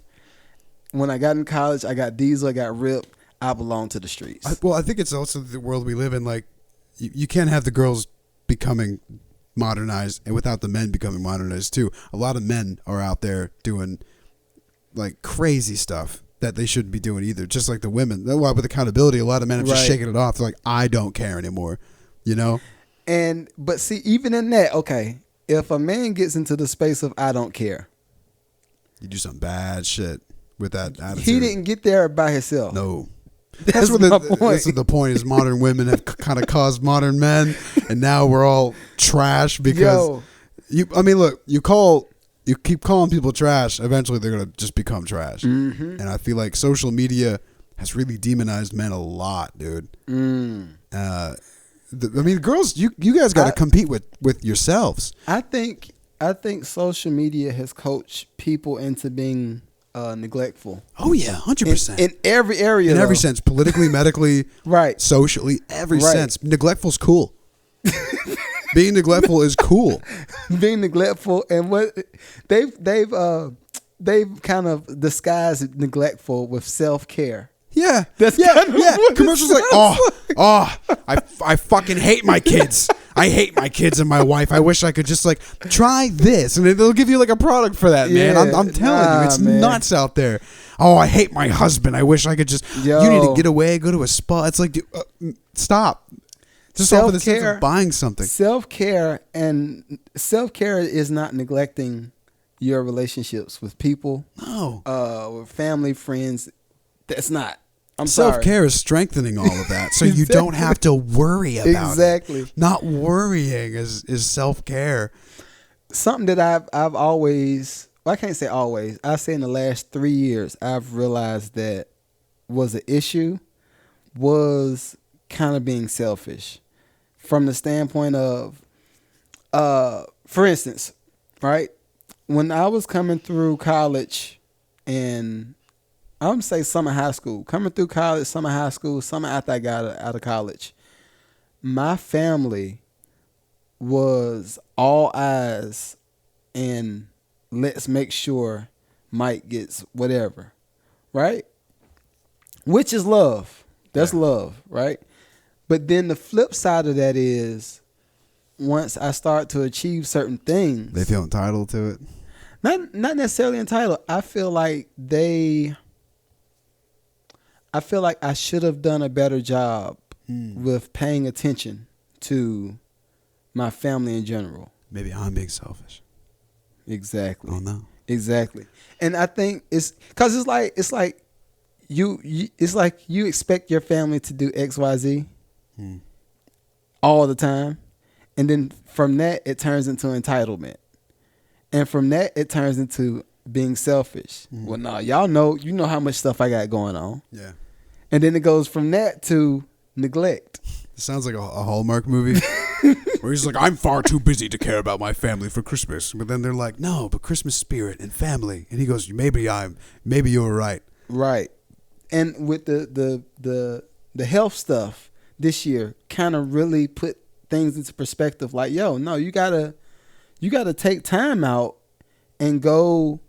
when I got in college, I got diesel, I got ripped. I belong to the streets. I think it's also the world we live in. Like, you can't have the girls becoming modernized and without the men becoming modernized too. A lot of men are out there doing like crazy stuff that they shouldn't be doing either. Just like the women. That's why with accountability, a lot of men have just shaken it off. They're like, I don't care anymore. But see, even in that, okay, if a man gets into the space of I don't care, you do some bad shit with that attitude. He didn't get there by himself. No. That's what the point is. Modern women have kind of caused modern men, and now we're all trash because you keep calling people trash, eventually they're going to just become trash. Mm-hmm. And I feel like social media has really demonized men a lot, dude. Girls, you guys got to compete with yourselves. I think social media has coached people into being neglectful. Oh yeah, 100%. In every area, in every sense, politically, medically, right, socially, every sense. Neglectful's cool. Being neglectful is cool. Being neglectful, and what they've kind of disguised neglectful with self-care. Yeah, that's commercials like, I fucking hate my kids. I hate my kids and my wife. I wish I could just like try this, and they'll give you like a product for that, man. I'm telling you, it's nuts out there. Oh, I hate my husband. I wish I could just. You need to get away, go to a spa. It's like, stop. Just offer the sense of buying something. Self-care is not neglecting your relationships with people. No. With family, friends. That's not. I'm sorry. Self-care is strengthening all of that, so you don't have to worry about it. Not worrying is self-care. Something that I've always, well, I can't say always, I say in the last 3 years, I've realized that was an issue was kind of being selfish from the standpoint of, for instance, right? When I was coming through college and I'm going to say summer high school, coming through college, summer high school, summer after I got out of college, my family was all eyes and let's make sure Mike gets whatever, right? Which is love. That's love, right? But then the flip side of that is once I start to achieve certain things, they feel entitled to it. Not necessarily entitled. I feel like I should have done a better job with paying attention to my family in general. Maybe I'm being selfish. Exactly. Oh no. Exactly. And I think it's because it's like you expect your family to do XYZ all the time, and then from that it turns into entitlement, and from that it turns into being selfish. Well, no, you know how much stuff I got going on. Yeah. And then it goes from that to neglect. It sounds like a Hallmark movie where he's like, I'm far too busy to care about my family for Christmas. But then they're like, no, but Christmas spirit and family. And he goes, maybe you're right. Right. And with the health stuff this year kind of really put things into perspective. Like, yo, no, you gotta take time out and go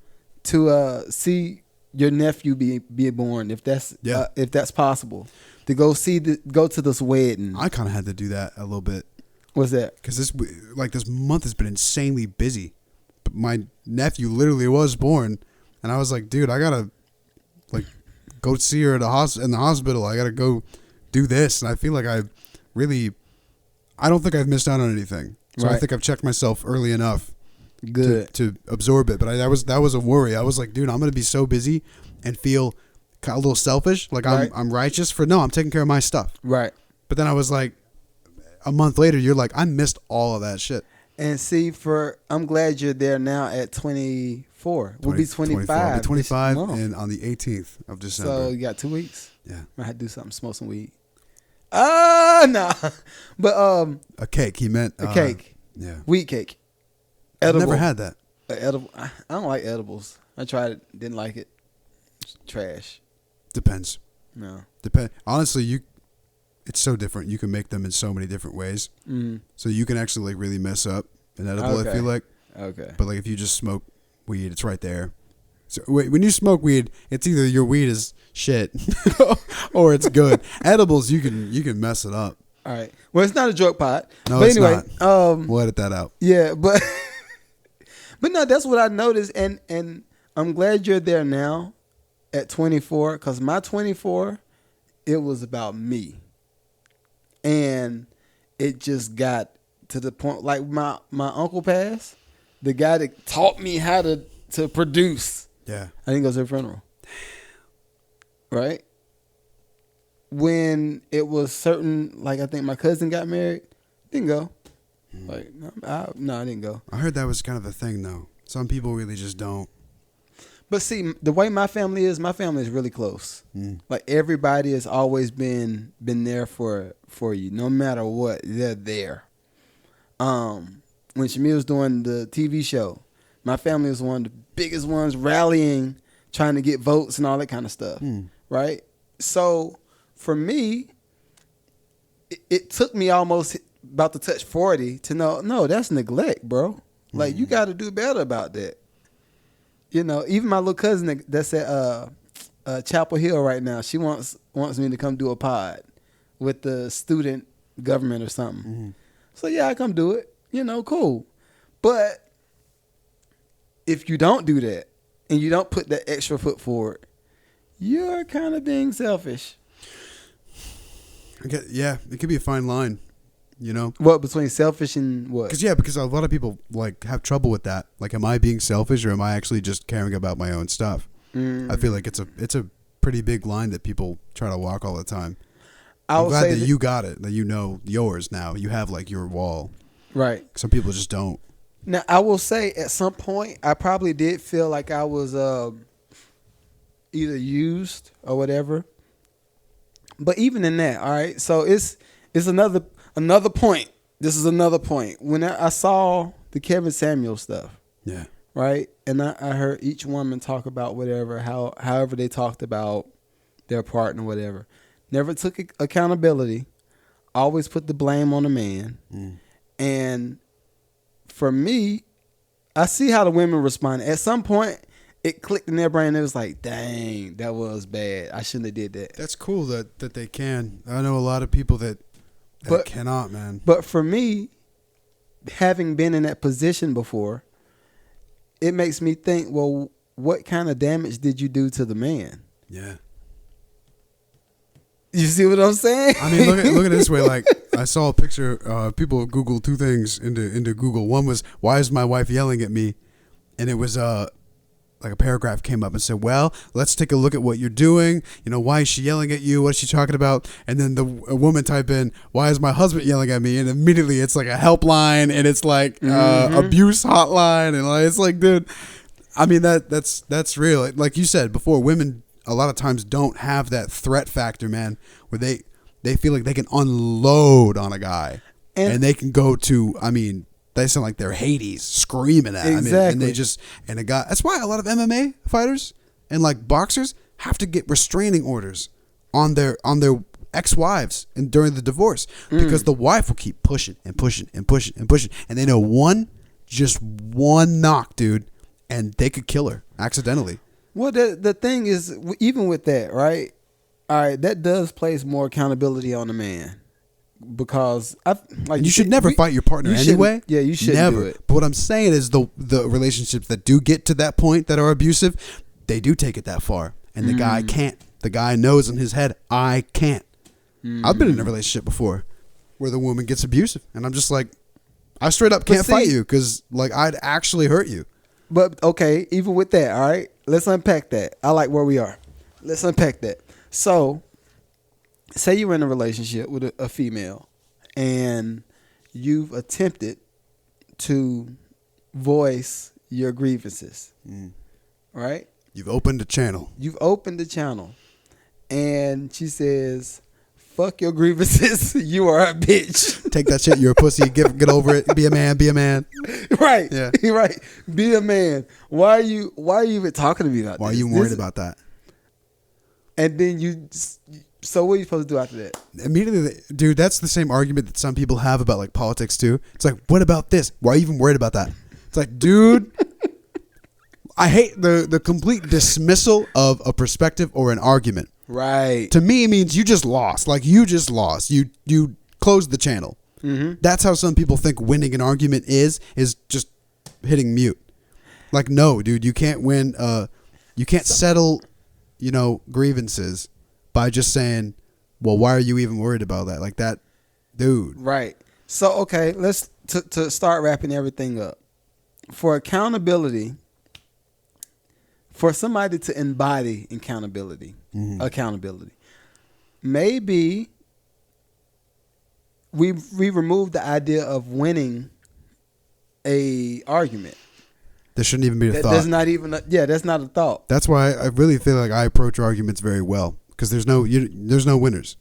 to see your nephew be born if that's possible. To go to this wedding. I kind of had to do that a little bit. What's that? Because this month has been insanely busy. But my nephew literally was born, and I was like, dude, I gotta go see her in the hospital. I gotta go do this, and I feel like I don't think I've missed out on anything. So I think I've checked myself early enough. Good to absorb it, but that was a worry. I was like, dude, I'm gonna be so busy and feel a little selfish, like I'm righteous for I'm taking care of my stuff, right? But then I was like, a month later, you're like, I missed all of that shit. And see, I'm glad you're there now at 24. We'll be 25. I'll be 25 and on the 18th of December. So you got 2 weeks. Yeah, I had to do something, smoke some weed. Nah, but a cake. He meant a cake. Yeah, wheat cake. I've never had that. Edible. I don't like edibles. I tried it, didn't like it. It's trash. Depends. No. Honestly, it's so different. You can make them in so many different ways. So you can actually really mess up an edible. Okay. I feel like. Okay. But if you just smoke weed, it's right there. So when you smoke weed, it's either your weed is shit or it's good. Edibles, you can mess it up. All right. Well, it's not a joke pot. No, but it's anyway, not. We'll edit that out. Yeah, but no, that's what I noticed, and I'm glad you're there now at 24, because my 24, it was about me, and it just got to the point like my uncle passed, the guy that taught me how to produce. Yeah, I didn't go to the funeral. Right. When it was certain, like I think my cousin got married, didn't go. Like, I didn't go. I heard that was kind of a thing, though. Some people really just don't. But see, the way my family is really close. Like everybody has always been there for you, no matter what. They're there. When Shamil was doing the TV show, my family was one of the biggest ones rallying, trying to get votes and all that kind of stuff. Right? So for me, it took me almost about to touch 40 to know, no, that's neglect, bro. Like, you got to do better about that. You know, even my little cousin that's at Chapel Hill right now, she wants me to come do a pod with the student government or something. So, yeah, I come do it. You know, cool. But if you don't do that and you don't put that extra foot forward, you're kind of being selfish. Yeah, it could be a fine line, you know? What, between selfish and what? Because a lot of people have trouble with that. Like, am I being selfish or am I actually just caring about my own stuff? I feel like it's a pretty big line that people try to walk all the time. I I'm would glad say that you got it, that you know yours now. You have like your wall. right. Some people just don't. Now, I will say at some point, I probably did feel like I was either used or whatever. But even in that, all right. So it's another point. This is another point. When I saw the Kevin Samuel stuff, Yeah. right, and I heard each woman talk about whatever, however they talked about their partner, whatever. Never took accountability. Always put the blame on the man. And for me, I see how the women respond. At some point, it clicked in their brain. It was like, dang, that was bad. I shouldn't have did that. That's cool that they can. I know a lot of people that cannot, man. But for me, having been in that position before, it makes me think, well, what kind of damage did you do to the man? Yeah. You see what I'm saying? I mean, look at it this way. Like, I saw a picture. People Googled two things into Google. One was, why is my wife yelling at me? And it was like a paragraph came up and said, well, let's take a look at what you're doing. You know, why is she yelling at you? What's she talking about? And then a woman type in, why is my husband yelling at me? And immediately it's like a helpline, and it's like abuse hotline, and like, it's like, dude, I mean, that's real. Like you said before, women a lot of times don't have that threat factor, man, where they feel like they can unload on a guy, and they can go to, I mean, they sound like they're Hades screaming at. Exactly. I mean, and they just, and a guy, that's why a lot of MMA fighters and like boxers have to get restraining orders on their ex-wives and during the divorce, because the wife will keep pushing and pushing and pushing and pushing, and they know just one knock, dude, and they could kill her accidentally. Well, the thing is, even with that, right? All right, that does place more accountability on the man, because you should never fight your partner anyway. Yeah, you shouldn't never. do it. But what I'm saying is the relationships that do get to that point that are abusive, they do take it that far, and the guy can't. The guy knows in his head, I can't. I've been in a relationship before where the woman gets abusive, and I'm just like, I straight up can't fight you, because like I'd actually hurt you. But okay, even with that, all right, let's unpack that. I like where we are. Let's unpack that. So, say you're in a relationship with a female, and you've attempted to voice your grievances, right? You've opened a channel. And she says, fuck your grievances, you are a bitch. Take that shit, you're a pussy, get over it, be a man. Right. Yeah. Right. Be a man. Why are you even talking to me about Why this? are you worried about that? And then so what are you supposed to do after that? Immediately, dude, that's the same argument that some people have about like politics too. It's like, what about this? Why are you even worried about that? It's like, dude, I hate the complete dismissal of a perspective or an argument. Right. To me, it means you just lost. Like, you just lost. You closed the channel. That's how some people think winning an argument is just hitting mute. Like, no, dude, you can't win. You can't settle, grievances by just saying, well, why are you even worried about that? Like that, dude. Right. So, okay, let's to start wrapping everything up. For accountability, for somebody to embody accountability, maybe we remove the idea of winning a argument. There shouldn't even be a thought. That's not even that's not a thought. That's why I really feel like I approach arguments very well, because there's no winners.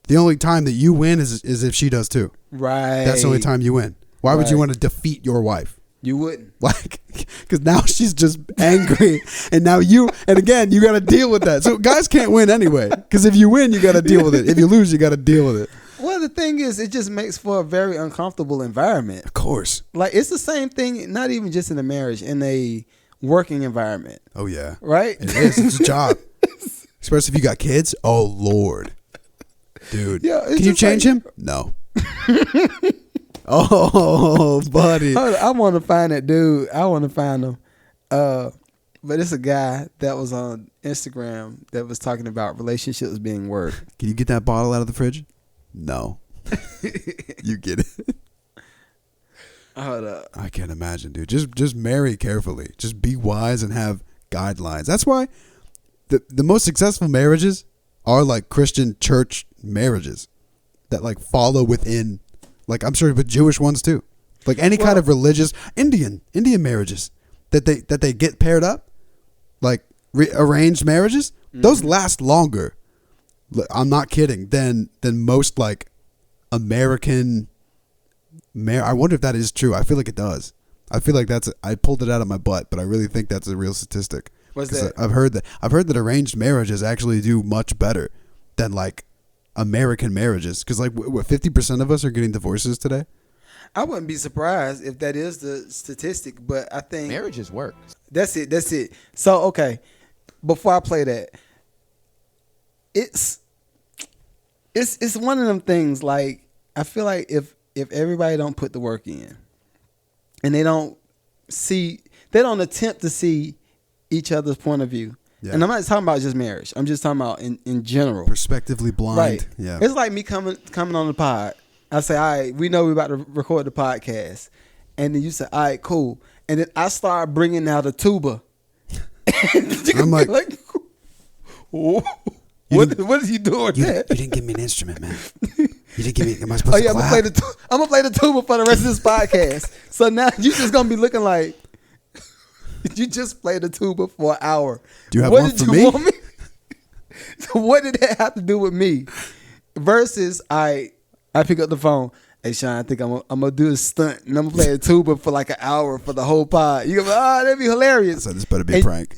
The only time that you win is if she does too. Right. That's the only time you win. Why would you want to defeat your wife? You wouldn't. Like, because now she's just angry, and now again, you got to deal with that. So guys can't win anyway, because if you win, you got to deal with it. If you lose, you got to deal with it. Well, the thing is, it just makes for a very uncomfortable environment. Of course. Like, it's the same thing, not even just in a marriage, in a working environment. Oh, yeah. Right? It is. It's a job. Especially if you got kids. Oh, Lord. Dude. Yeah, can you change him? No. Oh, buddy. I want to find that dude. I want to find him. But it's a guy that was on Instagram that was talking about relationships being work. Can you get that bottle out of the fridge? No. You get it. Hold up. I can't imagine, dude. Just marry carefully. Just be wise and have guidelines. That's why the most successful marriages are like Christian church marriages that like follow within, like I'm sure, but Jewish ones too. Like any kind of religious Indian marriages that they get paired up, like arranged marriages. Those last longer. I'm not kidding. Than most like American. I wonder if that is true. I feel like it does. I feel like I pulled it out of my butt, but I really think that's a real statistic. What's that? I've heard that arranged marriages actually do much better than like American marriages. Because like what 50% of us are getting divorces today. I wouldn't be surprised if that is the statistic, but I think marriages work. That's it. So okay, before I play that, it's one of them things. Like I feel like if everybody don't put the work in, and they don't attempt to see each other's point of view. Yeah. And I'm not talking about just marriage. I'm just talking about in general. Perspectively blind. Right. Yeah. It's like me coming on the pod. I say, all right, we know we're about to record the podcast. And then you say, all right, cool. And then I start bringing out a tuba. I'm like what are you doing there? You didn't give me an instrument, man. You didn't give me, am I supposed to clap? I'm going to play the tuba for the rest of this podcast. So now you just going to be looking like, you just played the tuba for an hour. Do you have one for me? Want me? So what did that have to do with me? Versus I pick up the phone. Hey, Sean, I think I'm gonna do a stunt and I'm gonna play a tuba for like an hour for the whole pod. You go, that'd be hilarious. So this better be a prank.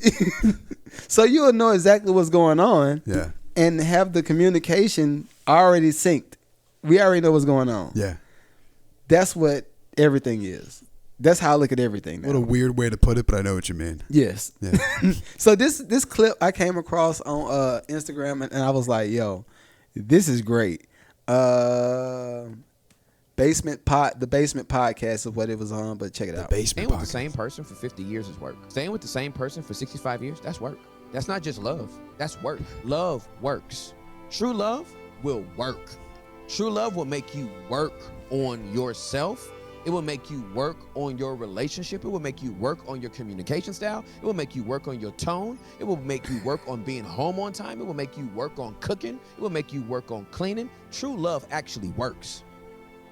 So you'll know exactly what's going on. Yeah. And have the communication already synced. We already know what's going on. Yeah. That's what everything is. That's how I look at everything now. What a weird way to put it, but I know what you mean. Yes. Yeah. So this clip I came across on Instagram and I was like, yo, this is great. The basement podcast is what it was on, but check it out. Staying with the same person for 50 years is work. Staying with the same person for 65 years, that's work. That's not just love. That's work. Love works. True love will work. True love will make you work on yourself. It will make you work on your relationship. It will make you work on your communication style. It will make you work on your tone. It will make you work on being home on time. It will make you work on cooking. It will make you work on cleaning. True love actually works.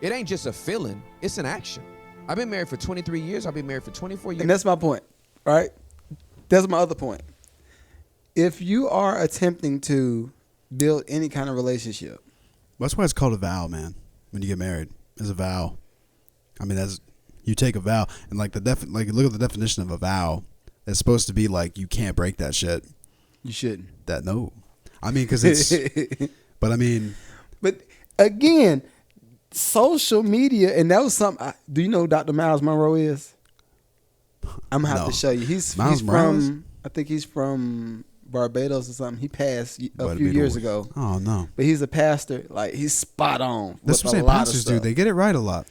It ain't just a feeling. It's an action. I've been married for 23 years. I've been married for 24 years. And that's my point, right? That's my other point. If you are attempting to build any kind of relationship. That's why it's called a vow, man. When you get married, it's a vow. I mean, you take a vow, and like look at the definition of a vow. It's supposed to be like you can't break that shit. You shouldn't. I mean, because it's. But I mean. But again, social media, and that was something. Do you know who Dr. Miles Monroe is? I'm gonna have to show you. He's from. I think he's from Barbados or something. He passed a few years ago. Oh no! But he's a pastor. Like he's spot on. That's what I'm saying. Pastors do. They get it right a lot.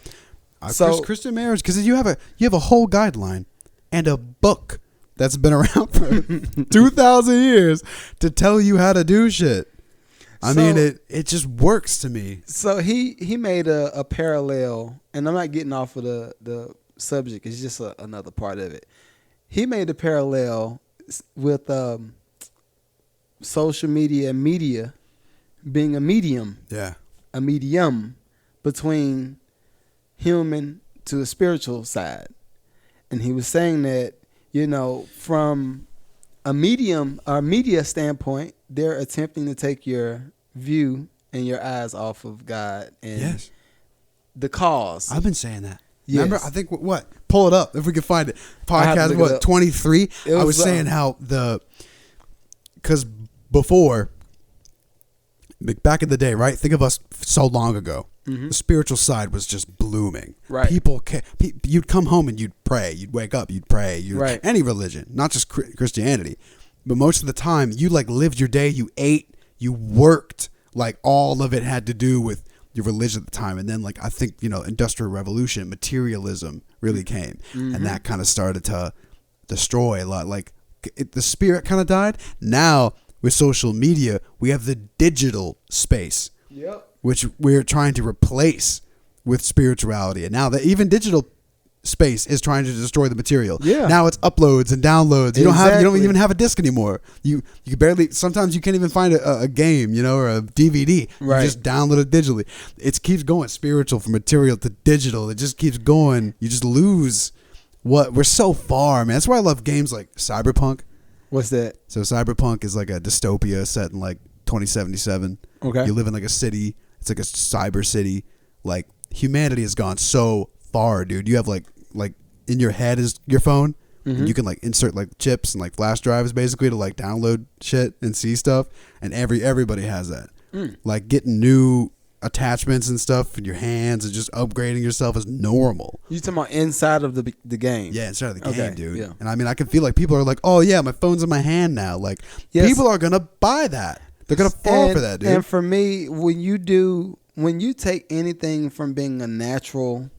So Christian marriage, because you have a whole guideline and a book that's been around for 2,000 years to tell you how to do shit. I mean, it just works to me. So he made a parallel, and I'm not getting off of the subject. It's just another part of it. He made a parallel with social media and media being a medium. Yeah. A medium between human to a spiritual side. And he was saying that, from a media standpoint, they're attempting to take your view and your eyes off of God and the cause. I've been saying that. Yes. Remember, I think what? Pull it up if we can find it. Podcast 23. I was saying how because before, back in the day, right? Think of us so long ago. Mm-hmm. The spiritual side was just blooming. Right. You'd come home and you'd pray. You'd wake up. You'd pray. Right. Any religion, not just Christianity, but most of the time you like lived your day. You ate. You worked. Like all of it had to do with your religion at the time. And then like I think Industrial Revolution, materialism really came, and that kind of started to destroy a lot. Like the spirit kind of died. Now with social media, we have the digital space. Yep. Which we're trying to replace with spirituality. And now that even digital space is trying to destroy the material. Yeah. Now it's uploads and downloads. You don't Exactly. even have a disc anymore. You barely. Sometimes you can't even find a game, or a DVD. Right. You just download it digitally. It keeps going spiritual from material to digital. It just keeps going. You just lose what we're so far, man. That's why I love games like Cyberpunk. What's that? So Cyberpunk is like a dystopia set in like 2077. Okay. You live in like a city. It's like a cyber city. Like humanity has gone so far, dude. You have like in your head is your phone, and you can like insert like chips and like flash drives basically to like download shit and see stuff. And everybody has that. Like getting new attachments and stuff in your hands and just upgrading yourself is normal. You talking about inside of the game? Yeah, inside of the game, dude. Yeah. And I mean, I can feel like people are like, oh yeah, my phone's in my hand now. Like people are gonna buy that. They're gonna fall for that, dude. And for me, when you take anything from being a natural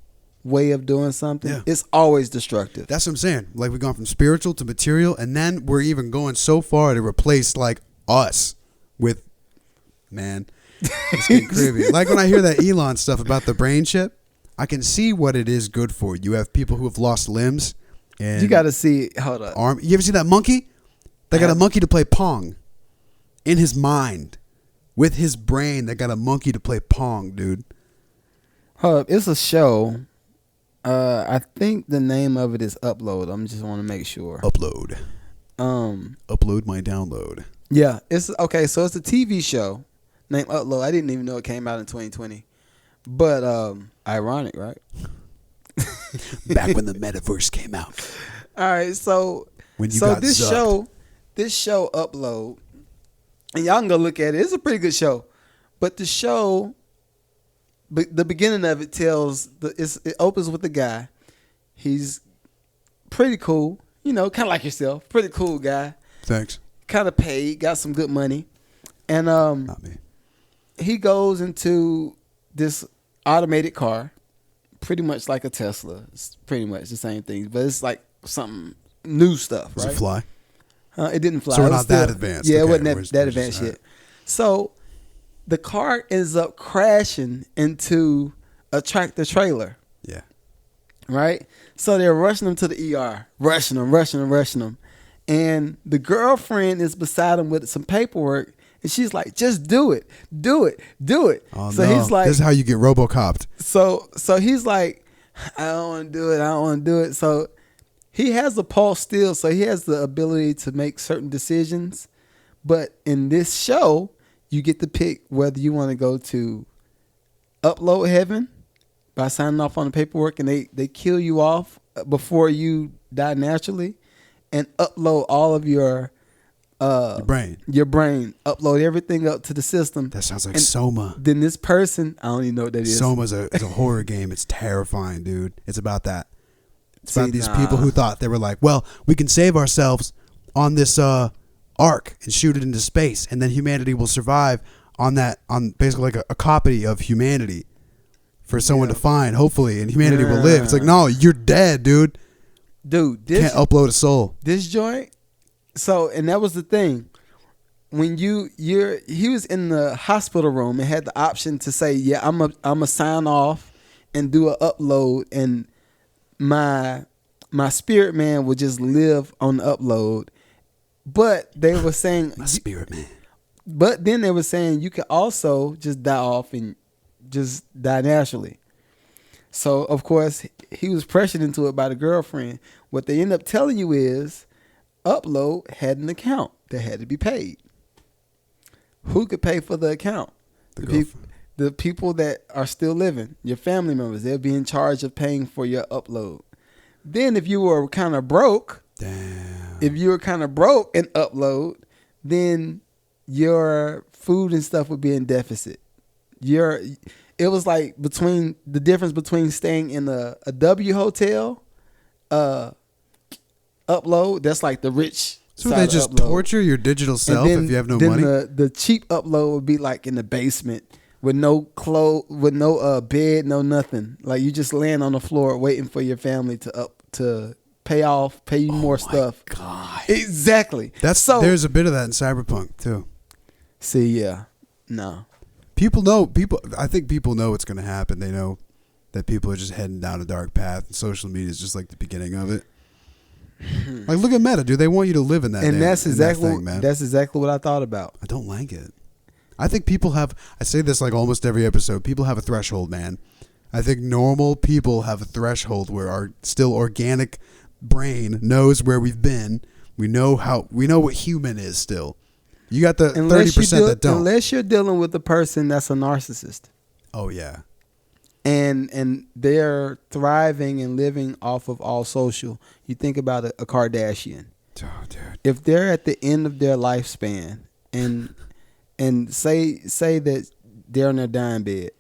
way of doing something, it's always destructive. That's what I'm saying. Like we've gone from spiritual to material, and then we're even going so far to replace like us with, man, it's getting creepy. Like when I hear that Elon stuff about the brain chip, I can see what it is good for. You have people who have lost limbs, and You got to see. Hold up. You ever see that monkey? They got a monkey to play Pong in his mind. With his brain, they got a monkey to play Pong, dude. Hold up. It's a show. I think the name of it is Upload. I'm just want to make sure. Upload. Upload my download. Yeah. It's okay. So it's a TV show named Upload. I didn't even know it came out in 2020. But ironic, right? Back when the metaverse came out. All right. So When you got this zucked. show Upload, and y'all can go look at it. It's a pretty good show, but the show, the beginning of it tells it opens with a guy. He's pretty cool, kind of like yourself. Pretty cool guy. Thanks. Kind of paid, got some good money, and Not me. he goes into this automated car, pretty much like a Tesla. It's pretty much the same thing, but it's like something new stuff. Does right? it fly? It didn't fly. So we're It was not that advanced. Yeah, Okay, it wasn't we're that just advanced all yet. right. So the car ends up crashing into a tractor trailer, Yeah. right? So they're rushing him to the ER, rushing him. And the girlfriend is beside him with some paperwork, and she's like, just do it. Oh, So no. he's like, this is how you get RoboCopped. so he's like, I don't want to do it. So he has a pulse still, so he has the ability to make certain decisions. But in this show, you get to pick whether you want to go to upload heaven by signing off on the paperwork, and they kill you off before you die naturally, and upload all of your brain. upload everything up to the system. That sounds like And Soma. Then this person, I don't even know what that is. Soma's a horror game. It's terrifying, dude. It's about that. It's about See, these nah. people who thought they were like, well, we can save ourselves on this arc and shoot it into space, and then humanity will survive on basically like a copy of humanity for someone to find, hopefully, and humanity will live. It's like, no, you're dead, dude. Dude, Can't upload a soul. this joint. So, and that was the thing. When he was in the hospital room and had the option to say, yeah, I'm a sign off and do an upload, and my spirit man would just live on the upload. But they were saying, My spirit man. but then they were saying you can also just die off and just die naturally. So, of course, he was pressured into it by the girlfriend. What they end up telling you is Upload had an account that had to be paid. Who could pay for the account? The people that are still living, your family members. They'll be in charge of paying for your upload. Then if you were kind of broke, Damn. and upload, then your food and stuff would be in deficit. It was like the difference between staying in a W hotel, upload. That's like the rich. So side they of just upload. torture your digital self if you have no money? The cheap upload would be like in the basement with no clothes, with no bed, no nothing. Like you just laying on the floor waiting for your family to pay you more stuff. God. Exactly. There's a bit of that in Cyberpunk too. See, yeah, no. I think people know what's going to happen. They know that people are just heading down a dark path, and social media is just like the beginning of it. Like, look at Meta, dude. They want you to live in that. And that's exactly man. that's exactly what I thought about. I don't like it. I think people have. I say this like almost every episode. People have a threshold, man. I think normal people have a threshold where our still organic brain knows where we've been. We know what human is still. You got the 30% that don't. Unless you're dealing with a person that's a narcissist. Oh yeah. And they're thriving and living off of all social. You think about a Kardashian. Oh, dude. If they're at the end of their lifespan and say that they're in their dying bed,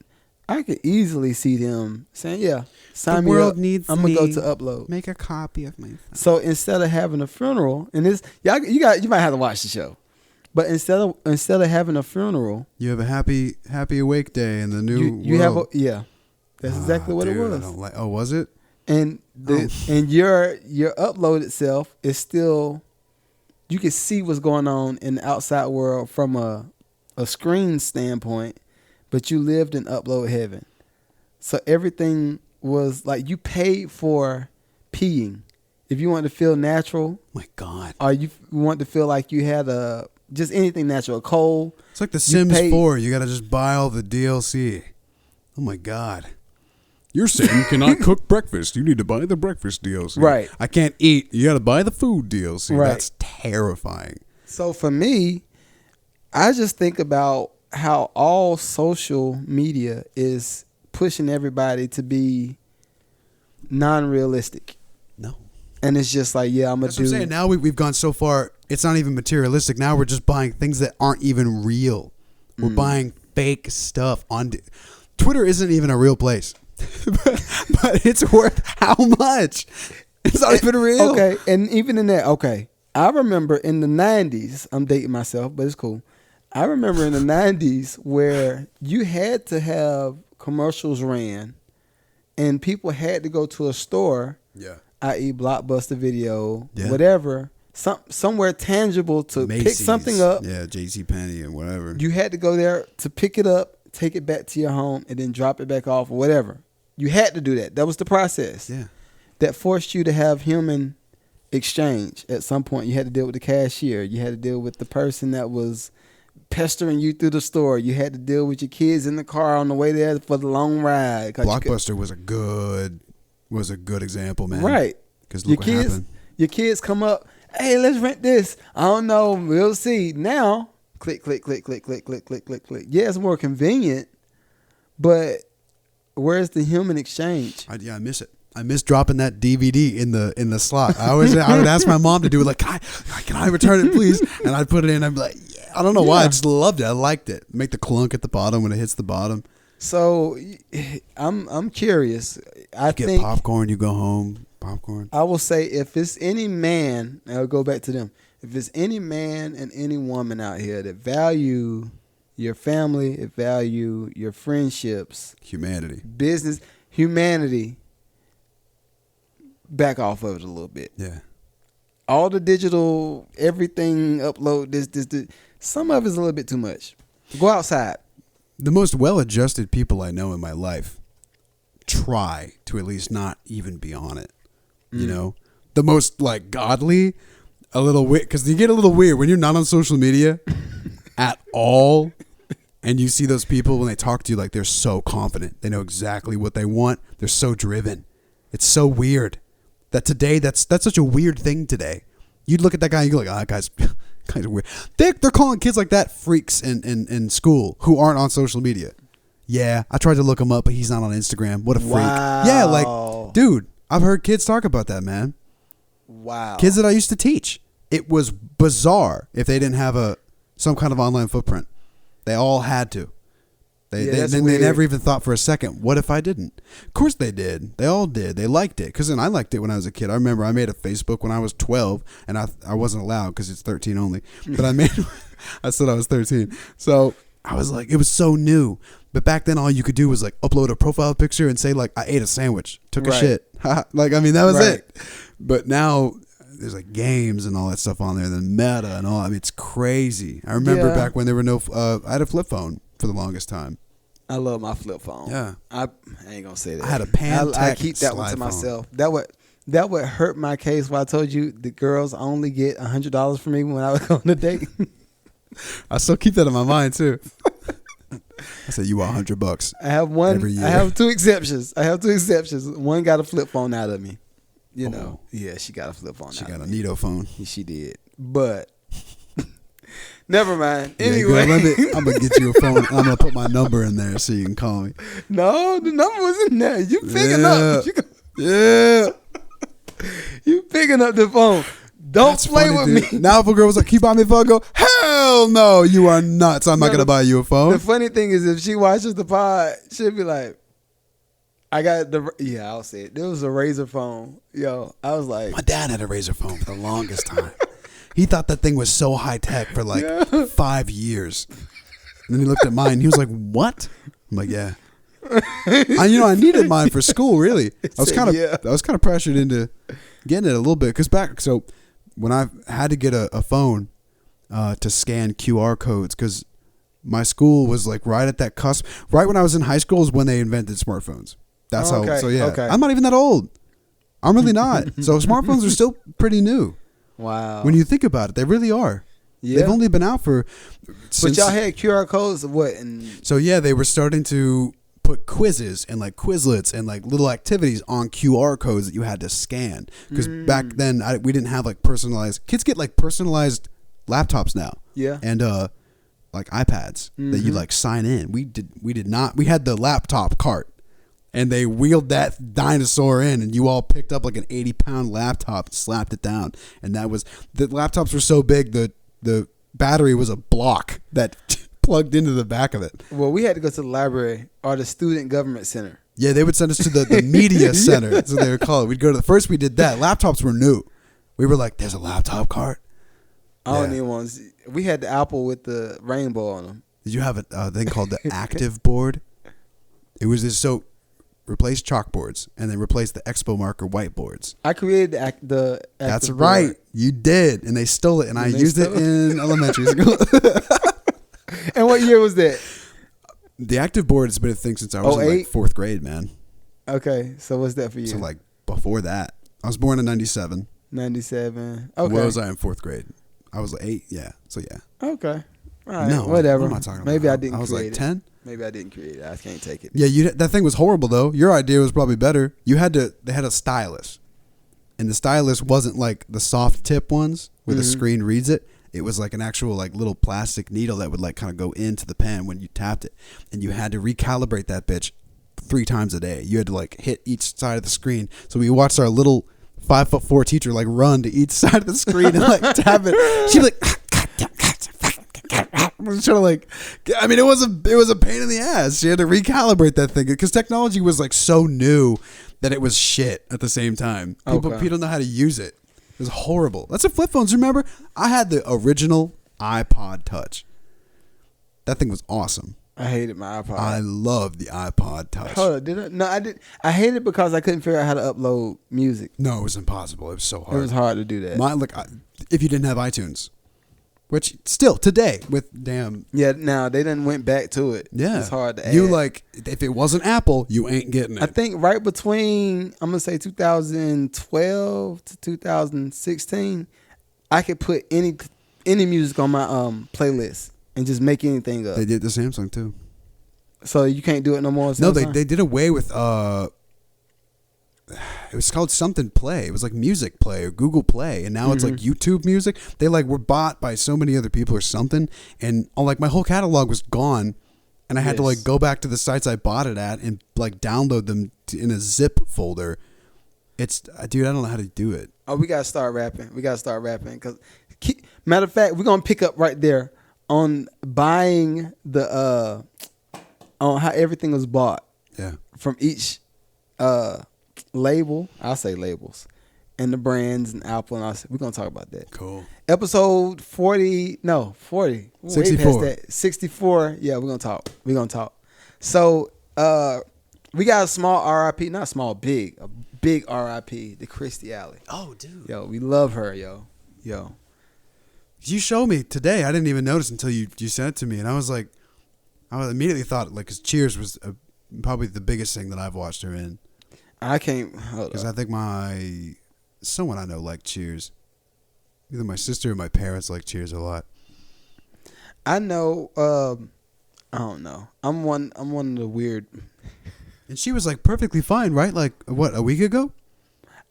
I could easily see them saying, "Yeah, sign me up. I'm gonna go to upload. Make a copy of my." So instead of having a funeral, and this you might have to watch the show, but instead of having a funeral, you have a happy awake day in the new you have world. that's exactly what dude, it was. I don't like, was it? And and your upload itself is still, you can see what's going on in the outside world from a screen standpoint, but you lived in upload heaven. So everything was like you paid for peeing. If you wanted to feel natural, My God, or you want to feel like you had just anything natural, a cold. it's like The Sims 4. You got to just buy all the DLC. Oh my God. You're saying you cannot cook breakfast. You need to buy the breakfast DLC. Right. I can't eat. You got to buy the food DLC. Right. That's terrifying. So for me, I just think about how all social media is pushing everybody to be non-realistic. No. And it's just like, yeah, I'm going to do. That's what I'm saying. Now we've gone so far, it's not even materialistic. Now we're just buying things that aren't even real. We're buying fake stuff on Twitter. Isn't even a real place. but it's worth how much? It's not even real. Okay, and even in that, okay. I remember in the 90s, I'm dating myself, but it's cool. I remember in the 90s where you had to have commercials ran and people had to go to a store, i.e. Blockbuster Video, whatever, somewhere tangible to Macy's, pick something up. Yeah, JCPenney and whatever. You had to go there to pick it up, take it back to your home, and then drop it back off or whatever. You had to do that. That was the process. Yeah. That forced you to have human exchange. At some point, you had to deal with the cashier. You had to deal with the person that was pestering you through the store. You had to deal with your kids in the car on the way there for the long ride. Blockbuster was a good example, man. Right. Because look what happened. Your kids come up, hey, let's rent this. I don't know. We'll see. Now, click, click, click, click, click, click, click, click, click. Yeah, it's more convenient, but where's the human exchange? I miss it. I miss dropping that DVD in the slot. I would ask my mom to do it. Like, can I return it, please? And I'd put it in. I'd be like, yeah. I don't know why. I just loved it. I liked it. Make the clunk at the bottom when it hits the bottom. So I'm curious. I Get think popcorn. You go home. Popcorn. I will say if it's any man, I'll go back to them. If it's any man and any woman out here that value your family, that value your friendships, Humanity, business, humanity, back off of it a little bit. Yeah. All the digital, everything, upload, this. Some of it's a little bit too much. Go outside. The most well-adjusted people I know in my life try to at least not even be on it. You know? The most, like, godly, a little weird. Because you get a little weird when you're not on social media at all. And you see those people when they talk to you like they're so confident. They know exactly what they want. They're so driven. It's so weird. That today, that's such a weird thing today. You'd look at that guy and you go like, that guy's kind of weird. They're calling kids like that freaks in school who aren't on social media. Yeah, I tried to look him up, but he's not on Instagram. What a freak. Wow. Yeah, like, dude, I've heard kids talk about that, man. Wow. Kids that I used to teach. It was bizarre if they didn't have some kind of online footprint. They all had to. They never even thought for a second, what if I didn't? Of course they did. They all did. They liked it. Because then I liked it when I was a kid. I remember I made a Facebook when I was 12, and I wasn't allowed because it's 13 only. But I said I was 13. So I was like, it was so new. But back then all you could do was like upload a profile picture and say like, I ate a sandwich, took a shit. Like, I mean, that was it. But now there's like games and all that stuff on there, then Meta and all. I mean, it's crazy. I remember back when there were I had a flip phone for the longest time. I love my flip phone. Yeah. I ain't gonna say that. I had a Pantech I keep that one to slide phone. myself. That would hurt my case. When I told you the girls only get $100 from me when I was on a date. I still keep that in my mind too. I said you want $100. I have one. Every year. I have two exceptions. One got a flip phone out of me. You know. Yeah, she got a flip phone. She out got a of me. Nito phone. She did, but never mind. Yeah, Anyway, girl, I'm gonna get you a phone. I'm gonna put my number in there so you can call me. no, the number was in there. You picking up? Yeah. You picking up the phone? Don't That's play funny, with dude. me. Now if a girl was like, "Can you buy me a phone?" I go, "Hell no, you are nuts. I'm not gonna buy you a phone." The funny thing is, if she watches the pod, she'll be like, "I got the I'll say it. There was a Razor phone, yo. I was like, My dad had a Razor phone for the longest time. He thought that thing was so high tech for like 5 years. And then he looked at mine. He was like, "What?" I'm like, "Yeah." I needed mine for school. Really, I was kind of pressured into getting it a little bit so when I had to get a phone to scan QR codes because my school was like right at that cusp. Right when I was in high school is when they invented smartphones. That's how. So yeah, okay. I'm not even that old. I'm really not. So smartphones are still pretty new. wow. When you think about it, they really are. Yeah. They've only been out for. But y'all had QR codes, what? So yeah, they were starting to put quizzes and like Quizlets and like little activities on QR codes that you had to scan. Because back then we didn't have like personalized. Kids get like personalized laptops now. Yeah. And like iPads that you like sign in. We did not. We had the laptop cart. And they wheeled that dinosaur in, and you all picked up like an 80-pound laptop and slapped it down. And that was the laptops were so big the battery was a block that plugged into the back of it. Well, we had to go to the library or the student government center. Yeah, they would send us to the media center. That's what they would call it. We'd go to first we did that. Laptops were new. We were like, "There's a laptop cart." I don't even want to see. We had the Apple with the rainbow on them. Did you have a thing called the Active Board? It was this replace chalkboards and then replace the Expo Marker whiteboards. I created the That's active right. board. You did. And they stole it and I used it in elementary school. And what year was that? The Active Board has been a thing since I was in like 4th grade, man. Okay. So what's that for you? So like before that. I was born in 97. 97. Okay. Where was I in 4th grade? I was like 8. Yeah. So yeah. Okay. All right. No. Whatever. What am I talking about? Maybe I didn't I was create like it. 10. Maybe I didn't create it. I can't take it. Yeah, that thing was horrible though. Your idea was probably better. They had a stylus. And the stylus wasn't like the soft tip ones where the screen reads it. It was like an actual like little plastic needle that would like kind of go into the pen when you tapped it. And you had to recalibrate that bitch 3 times a day. You had to like hit each side of the screen. So we watched our little 5'4" teacher like run to each side of the screen and like tap it. She'd be like I was trying to like, I mean, it was a pain in the ass. She had to recalibrate that thing because technology was like so new that it was shit at the same time. People don't know how to use it. It was horrible. That's what flip phones. Remember, I had the original iPod Touch. That thing was awesome. I hated my iPod. I loved the iPod Touch. Hold on, did I? No, I did. I hated it because I couldn't figure out how to upload music. No, it was impossible. It was so hard. It was hard to do that. If you didn't have iTunes. Which still today with damn now they done went back to it. Yeah, it's hard to add. You like if it wasn't Apple, you ain't getting it. I think right between I'm gonna say 2012 to 2016, I could put any music on my playlist and just make anything up. They did the Samsung too. So you can't do it no more. On No, Samsung? they did away with it was called something Play. It was like Music Play or Google Play, and now it's like YouTube Music. They like were bought by so many other people or something, and like my whole catalog was gone, and I had to like go back to the sites I bought it at and like download them in a zip folder. It's dude, I don't know how to do it. Oh, we gotta start rapping. Because matter of fact, we're gonna pick up right there on buying the on how everything was bought. Yeah, from each label. I'll say labels and the brands and Apple and we're gonna talk about that. Cool. Episode 40. 64. 64. Yeah, we're gonna talk. So we got a small RIP, not small, big, a big RIP to Christy Alley. Oh, dude. Yo, we love her, yo. You showed me today. I didn't even notice until you sent it to me, and I was like, I immediately thought like, 'cause Cheers was probably the biggest thing that I've watched her in. I can't. Hold Because up. I think someone I know liked Cheers. Either my sister or my parents like Cheers a lot. I know. I don't know. I'm one of the weird. And she was like perfectly fine, right? Like what, a week ago?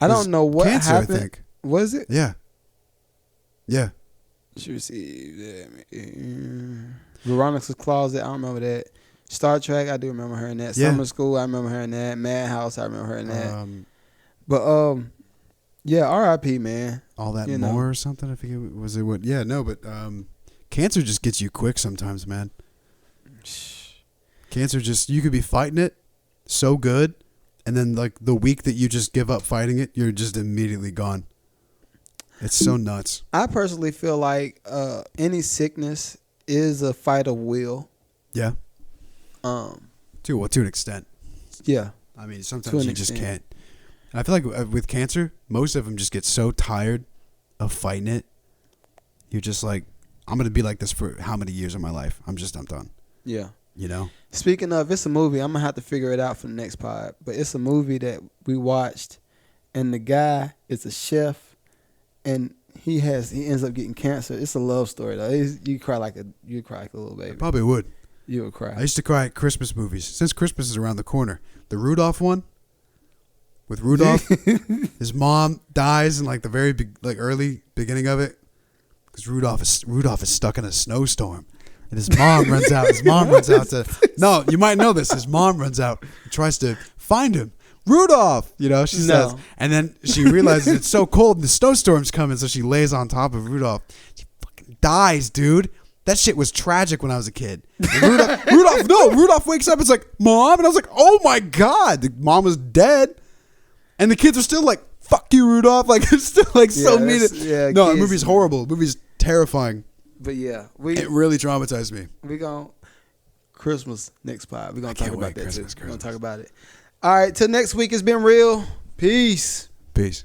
I don't know what cancer, happened. I think. Was it? Yeah. Yeah. She received Veronica's Closet. I don't remember that. Star Trek. I do remember her in that. Yeah. Summer School. I remember her in that. Madhouse. I remember her in that. But yeah. R.I.P. Man. All that You more know. or something. I forget. Was it what? Yeah. No. But cancer just gets you quick sometimes, man. Cancer just, you could be fighting it so good, and then like the week that you just give up fighting it, you're just immediately gone. It's so nuts. I personally feel like any sickness is a fight of will. Yeah. To an extent. Yeah. I mean, To sometimes an you just extent. can't. And I feel like with cancer, most of them just get so tired of fighting it. You're just like, I'm going to be like this for how many years of my life? I'm done. Yeah. You know? Speaking of, it's a movie. I'm gonna have to figure it out for the next pod. But it's a movie that we watched, and the guy is a chef, and he ends up getting cancer. It's a love story though. You cry like a little baby. I probably would. You would cry. I used to cry at Christmas movies. Since Christmas is around the corner, the Rudolph one with Rudolph, his mom dies in like the very early beginning of it because Rudolph is stuck in a snowstorm, and his mom runs out. His mom runs out to no, you might know this. His mom runs out and tries to find him. Rudolph, she says, and then she realizes it's so cold and the snowstorm's coming, so she lays on top of Rudolph. She fucking dies, dude. That shit was tragic when I was a kid. And Rudolph wakes up. It's like, Mom, and I was like, oh my god, the mom was dead, and the kids are still like, fuck you, Rudolph. Like it's still like so mean. No, the movie's horrible. The movie's terrifying. But yeah, it really traumatized me. We gonna Christmas next pod. We're gonna talk about that too. Christmas. We're gonna talk about it. All right, till next week. It's been real. Peace. Peace.